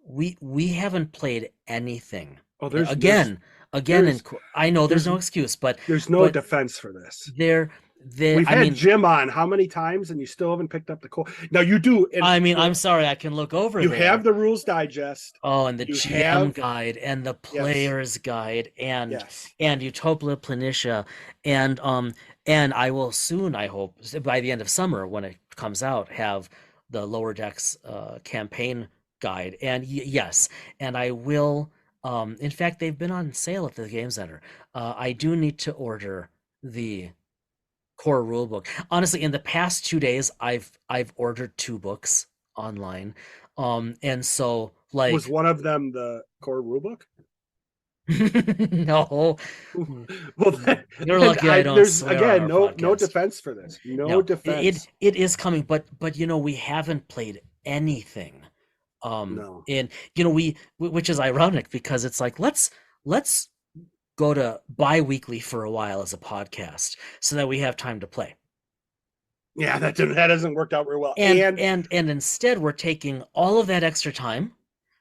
We haven't played anything.
Oh,
I know there's no excuse, but
there's no defense for this. We've had Jim on how many times, and you still haven't picked up the core. Now you do.
I'm sorry, I can look over.
You have the rules digest.
Oh, and the GM guide, and the player's guide, and Utopia Planitia, and I will soon, I hope, by the end of summer when it comes out, have the Lower Decks campaign guide. And yes, and I will. In fact, they've been on sale at the Game Center. I do need to order the core rulebook. Honestly, in the past 2 days, I've ordered 2 books online. And so like,
was one of them the core rulebook?
No.
Well,
you're lucky I don't.
There's again no defense for this. No defense.
It is coming, but we haven't played anything.
No.
And which is ironic because it's like let's go to bi-weekly for a while as a podcast so that we have time to play.
Yeah, that hasn't worked out very well.
And instead we're taking all of that extra time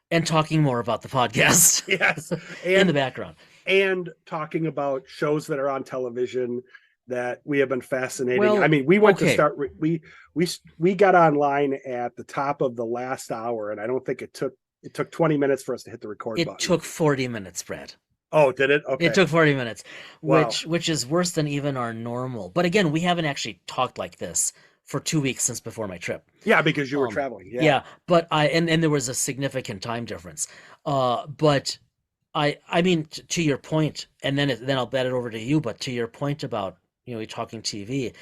and talking more about the podcast.
Yes.
In the background.
And talking about shows that are on television that we have been fascinating.
Well,
I mean, we went to start. We got online at the top of the last hour, and I don't think it took 20 minutes for us to hit the record button.
It took 40 minutes, Brad.
Oh, did it? Okay.
It took 40 minutes,
wow.
which is worse than even our normal. But again, we haven't actually talked like this for 2 weeks since before my trip.
Yeah, because you were traveling.
Yeah, but and there was a significant time difference. But I mean, to your point, and then I'll bet it over to you. But to your point about talking TV,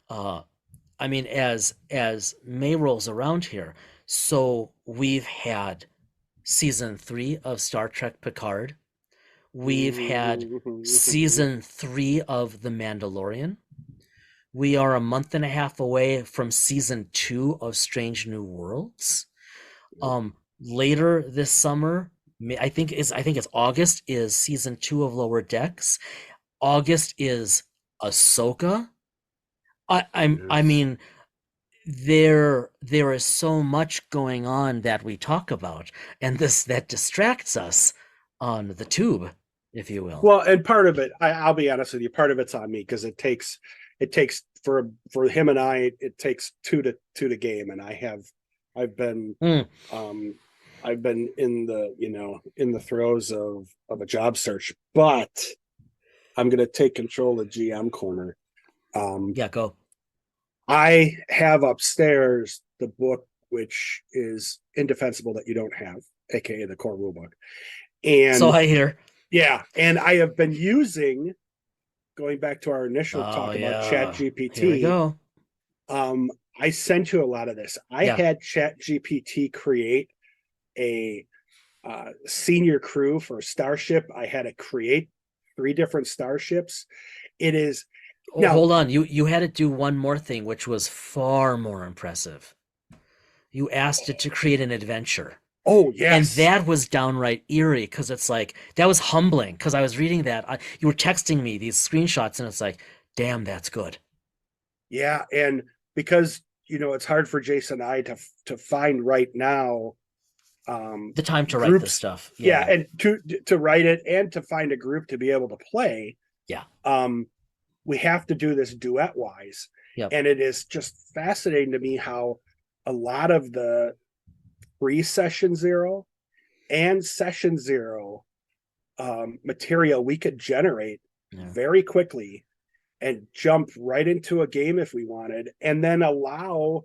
I mean, as May rolls around here, so we've had season 3 of Star Trek Picard. We've had season 3 of The Mandalorian. We are a month and a half away from season 2 of Strange New Worlds. Later this summer, I think it's August, is season 2 of Lower Decks. August is Ahsoka. I mean, there is so much going on that we talk about, and that distracts us on the tube, if you will.
Well, and part of it, I'll be honest with you, part of it's on me, because it takes for him and I, it takes two to game, and I've been I've been in the throes of a job search, but I'm going to take control of GM corner.
Yeah, go.
I have upstairs the book, which is indefensible that you don't have, aka the core rulebook. And
So I hear.
Yeah, and I have been using, going back to our initial talk about Chat GPT.
Here we go.
I sent you a lot of this. I had Chat GPT create a senior crew for a starship. I had to create 3 different starships. It is
now, hold on. You had it do one more thing, which was far more impressive. You asked it to create an adventure.
Oh, yes.
And that was downright eerie, because it's like, that was humbling, because I was reading that. You were texting me these screenshots, and it's like, damn, that's good.
Yeah, and because, it's hard for Jason and I to find right now
the time to write this stuff.
Yeah, and to write it and to find a group to be able to play.
Yeah.
We have to do this duet-wise.
Yep.
And it is just fascinating to me how a lot of the pre-session 0 and session 0 material we could generate very quickly and jump right into a game if we wanted, and then allow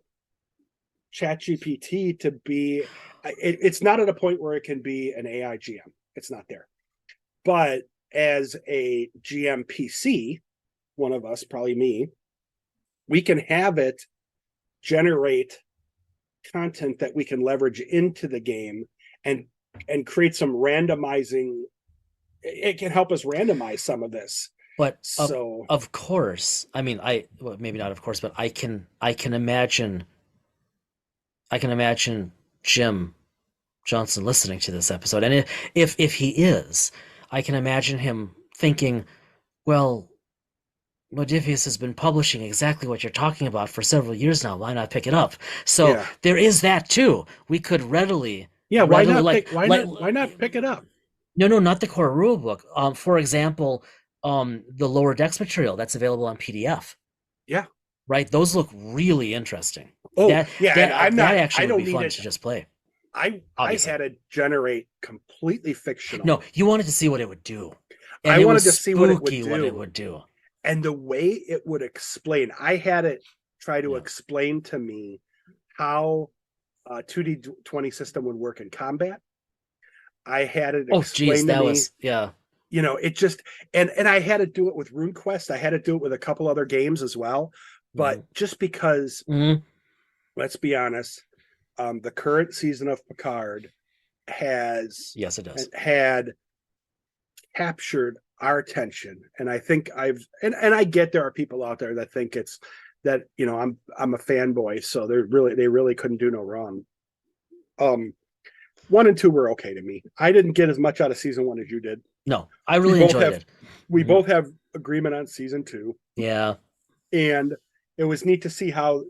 ChatGPT to be, it's not at a point where it can be an AI GM. It's not there. But as a GM PC, one of us, probably me, we can have it generate content that we can leverage into the game and create some randomizing. It can help us randomize some of this.
But of course, I mean, maybe not of course, but I can imagine Jim Johnson listening to this episode, and if he is, I can imagine him thinking, well, Modifius has been publishing exactly what you're talking about for several years now. Why not pick it up? So there is that too. We could readily.
Yeah, why not pick it up?
No, not the core rulebook. For example, the lower decks material that's available on PDF.
Yeah.
Right. Those look really interesting.
Oh,
that actually
I don't
would be fun
need
to just play.
I had to generate completely fictional.
No, you wanted to see what it would do. And
I wanted to see what it
would do.
And the way it would explain, I had it try to explain to me how a 2D20 system would work in combat. I had it explain to me. It just, and I had to do it with RuneQuest. I had to do it with a couple other games as well. But just because, let's be honest, the current season of Picard had captured our attention, and I think and I get there are people out there that think it's that I'm a fanboy, so they really couldn't do no wrong. 1 and 2 were okay to me. I didn't get as much out of season 1 as you did.
No, I really enjoyed it.
We both have agreement on season 2.
Yeah,
and it was neat to see how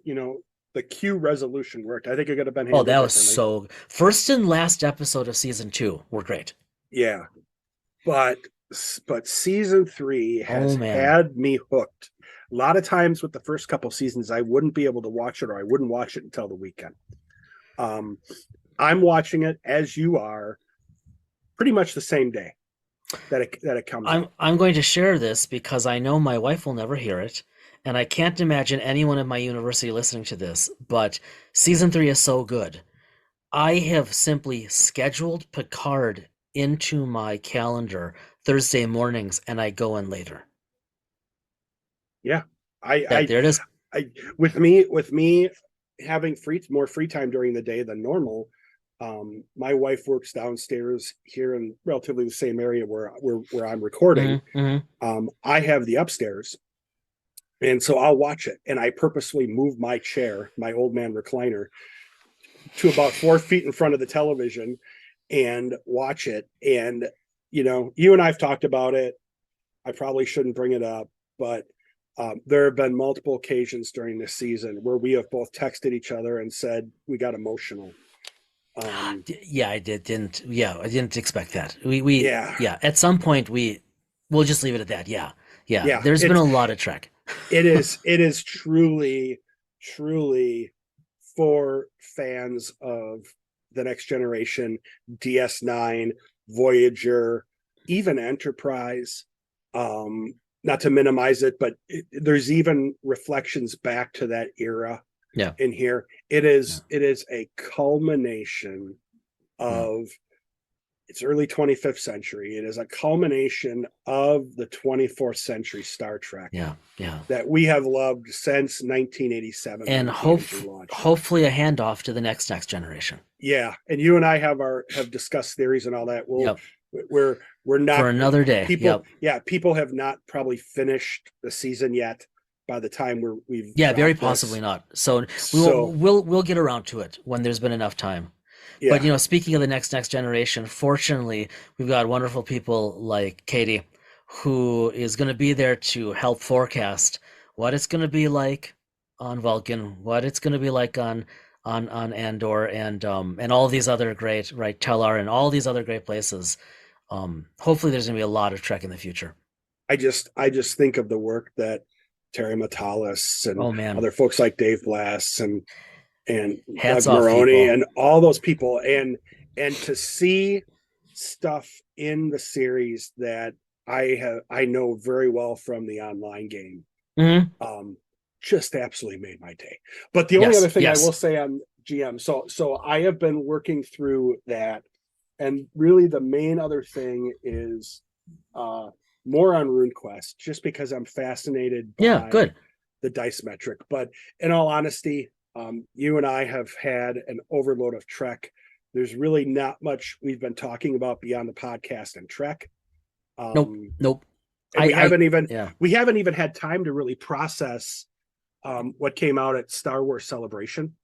the queue resolution worked. I think it could have been
handled that was so. First and last episode of season 2 were great.
Yeah, but season 3 has had me hooked. A lot of times with the first couple seasons, I wouldn't be able to watch it, or I wouldn't watch it until the weekend. I'm watching it as you are, pretty much the same day that it comes out.
I'm going to share this because I know my wife will never hear it, and I can't imagine anyone at my university listening to this, but season 3 is so good. I have simply scheduled Picard into my calendar Thursday mornings, and I go in later.
Yeah,
there it is.
With me having more free time during the day than normal. My wife works downstairs here in relatively the same area where I'm recording. I have the upstairs, and so I'll watch it. And I purposely move my chair, my old man recliner, to about 4 feet in front of the television and watch it. And you and I've talked about it. I probably shouldn't bring it up, but There have been multiple occasions during this season where we have both texted each other and said we got emotional.
Yeah, I didn't expect that.
Yeah.
At some point we'll just leave it at that. Yeah. There's been a lot of Trek.
It is truly for fans of the Next Generation, DS9, Voyager, even Enterprise. Not to minimize it, but there's even reflections back to that era.
Yeah.
In here, it is a culmination of it's early 25th century. It is a culmination of the 24th century Star Trek.
Yeah.
That we have loved since 1987.
And hopefully a handoff to the next generation.
Yeah, and you and I have discussed theories and all that. We're not
for another day.
People have not probably finished the season yet by the time we've
very possibly not. So we'll get around to it when there's been enough time. Yeah. But speaking of the next generation, fortunately we've got wonderful people like Katie, who is going to be there to help forecast what it's going to be like on Vulcan, what it's going to be like on Andor, and all these other great, right, Tellar, and all these other great places. Hopefully there's going to be a lot of Trek in the future.
I just think of the work that Terry Matalas and other folks like Dave Blass and Doug Maroney and all those people, and to see stuff in the series that I know very well from the online game, just absolutely made my day. But the only other thing I will say on GM, so I have been working through that, and really the main other thing is more on RuneQuest, just because I'm fascinated by the dice metric. But in all honesty, you and I have had an overload of Trek. There's really not much we've been talking about beyond the podcast and Trek.
Nope.
And we haven't even had time to really process what came out at Star Wars Celebration.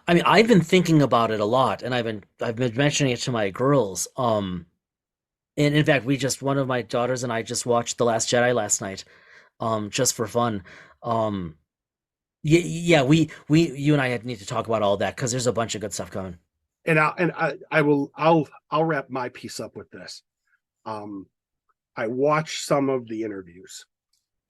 I mean, I've been thinking about it a lot, and I've been mentioning it to my girls. And in fact, one of my daughters and I just watched The Last Jedi last night, just for fun. You and I need to talk about all that, because there's a bunch of good stuff coming.
And I'll wrap my piece up with this. I watched some of the interviews,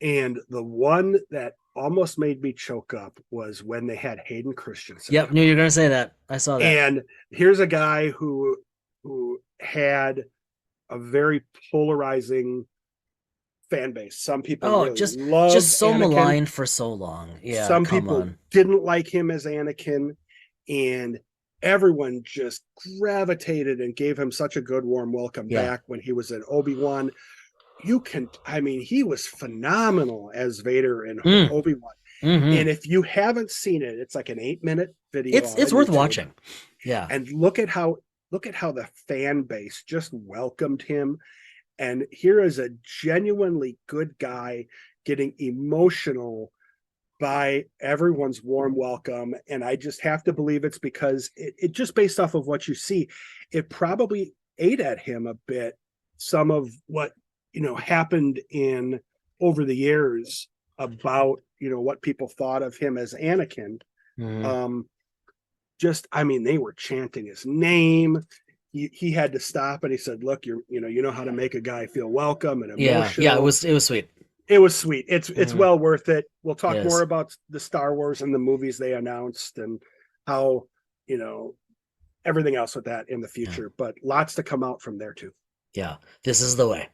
and the one that almost made me choke up was when they had Hayden Christensen.
Yep, knew you were going to say that. I saw that.
And here's a guy who had a very polarizing fan base. Some people loved
just so
Anakin.
maligned for so long. Yeah,
some people didn't like him as Anakin, and everyone just gravitated and gave him such a good warm welcome back when he was in Obi-Wan. He was phenomenal as Vader in Obi-Wan. And if you haven't seen it, it's like an 8-minute video.
It's worth watching. Yeah.
And look at how the fan base just welcomed him. And here is a genuinely good guy getting emotional by everyone's warm welcome. And I just have to believe it's because it just based off of what you see, it probably ate at him a bit, some of what, happened over the years about, what people thought of him as Anakin. They were chanting his name. He had to stop, and he said, "Look, you know how to make a guy feel welcome and emotional."
Yeah, it was sweet.
It was sweet. It's well worth it. We'll talk more about the Star Wars and the movies they announced and how, everything else with that in the future. But lots to come out from there too.
Yeah, this is the way.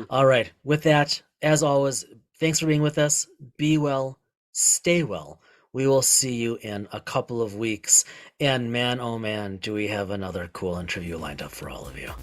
All right. With that, as always, thanks for being with us. Be well, stay well. We will see you in a couple of weeks. And man, oh man, do we have another cool interview lined up for all of you.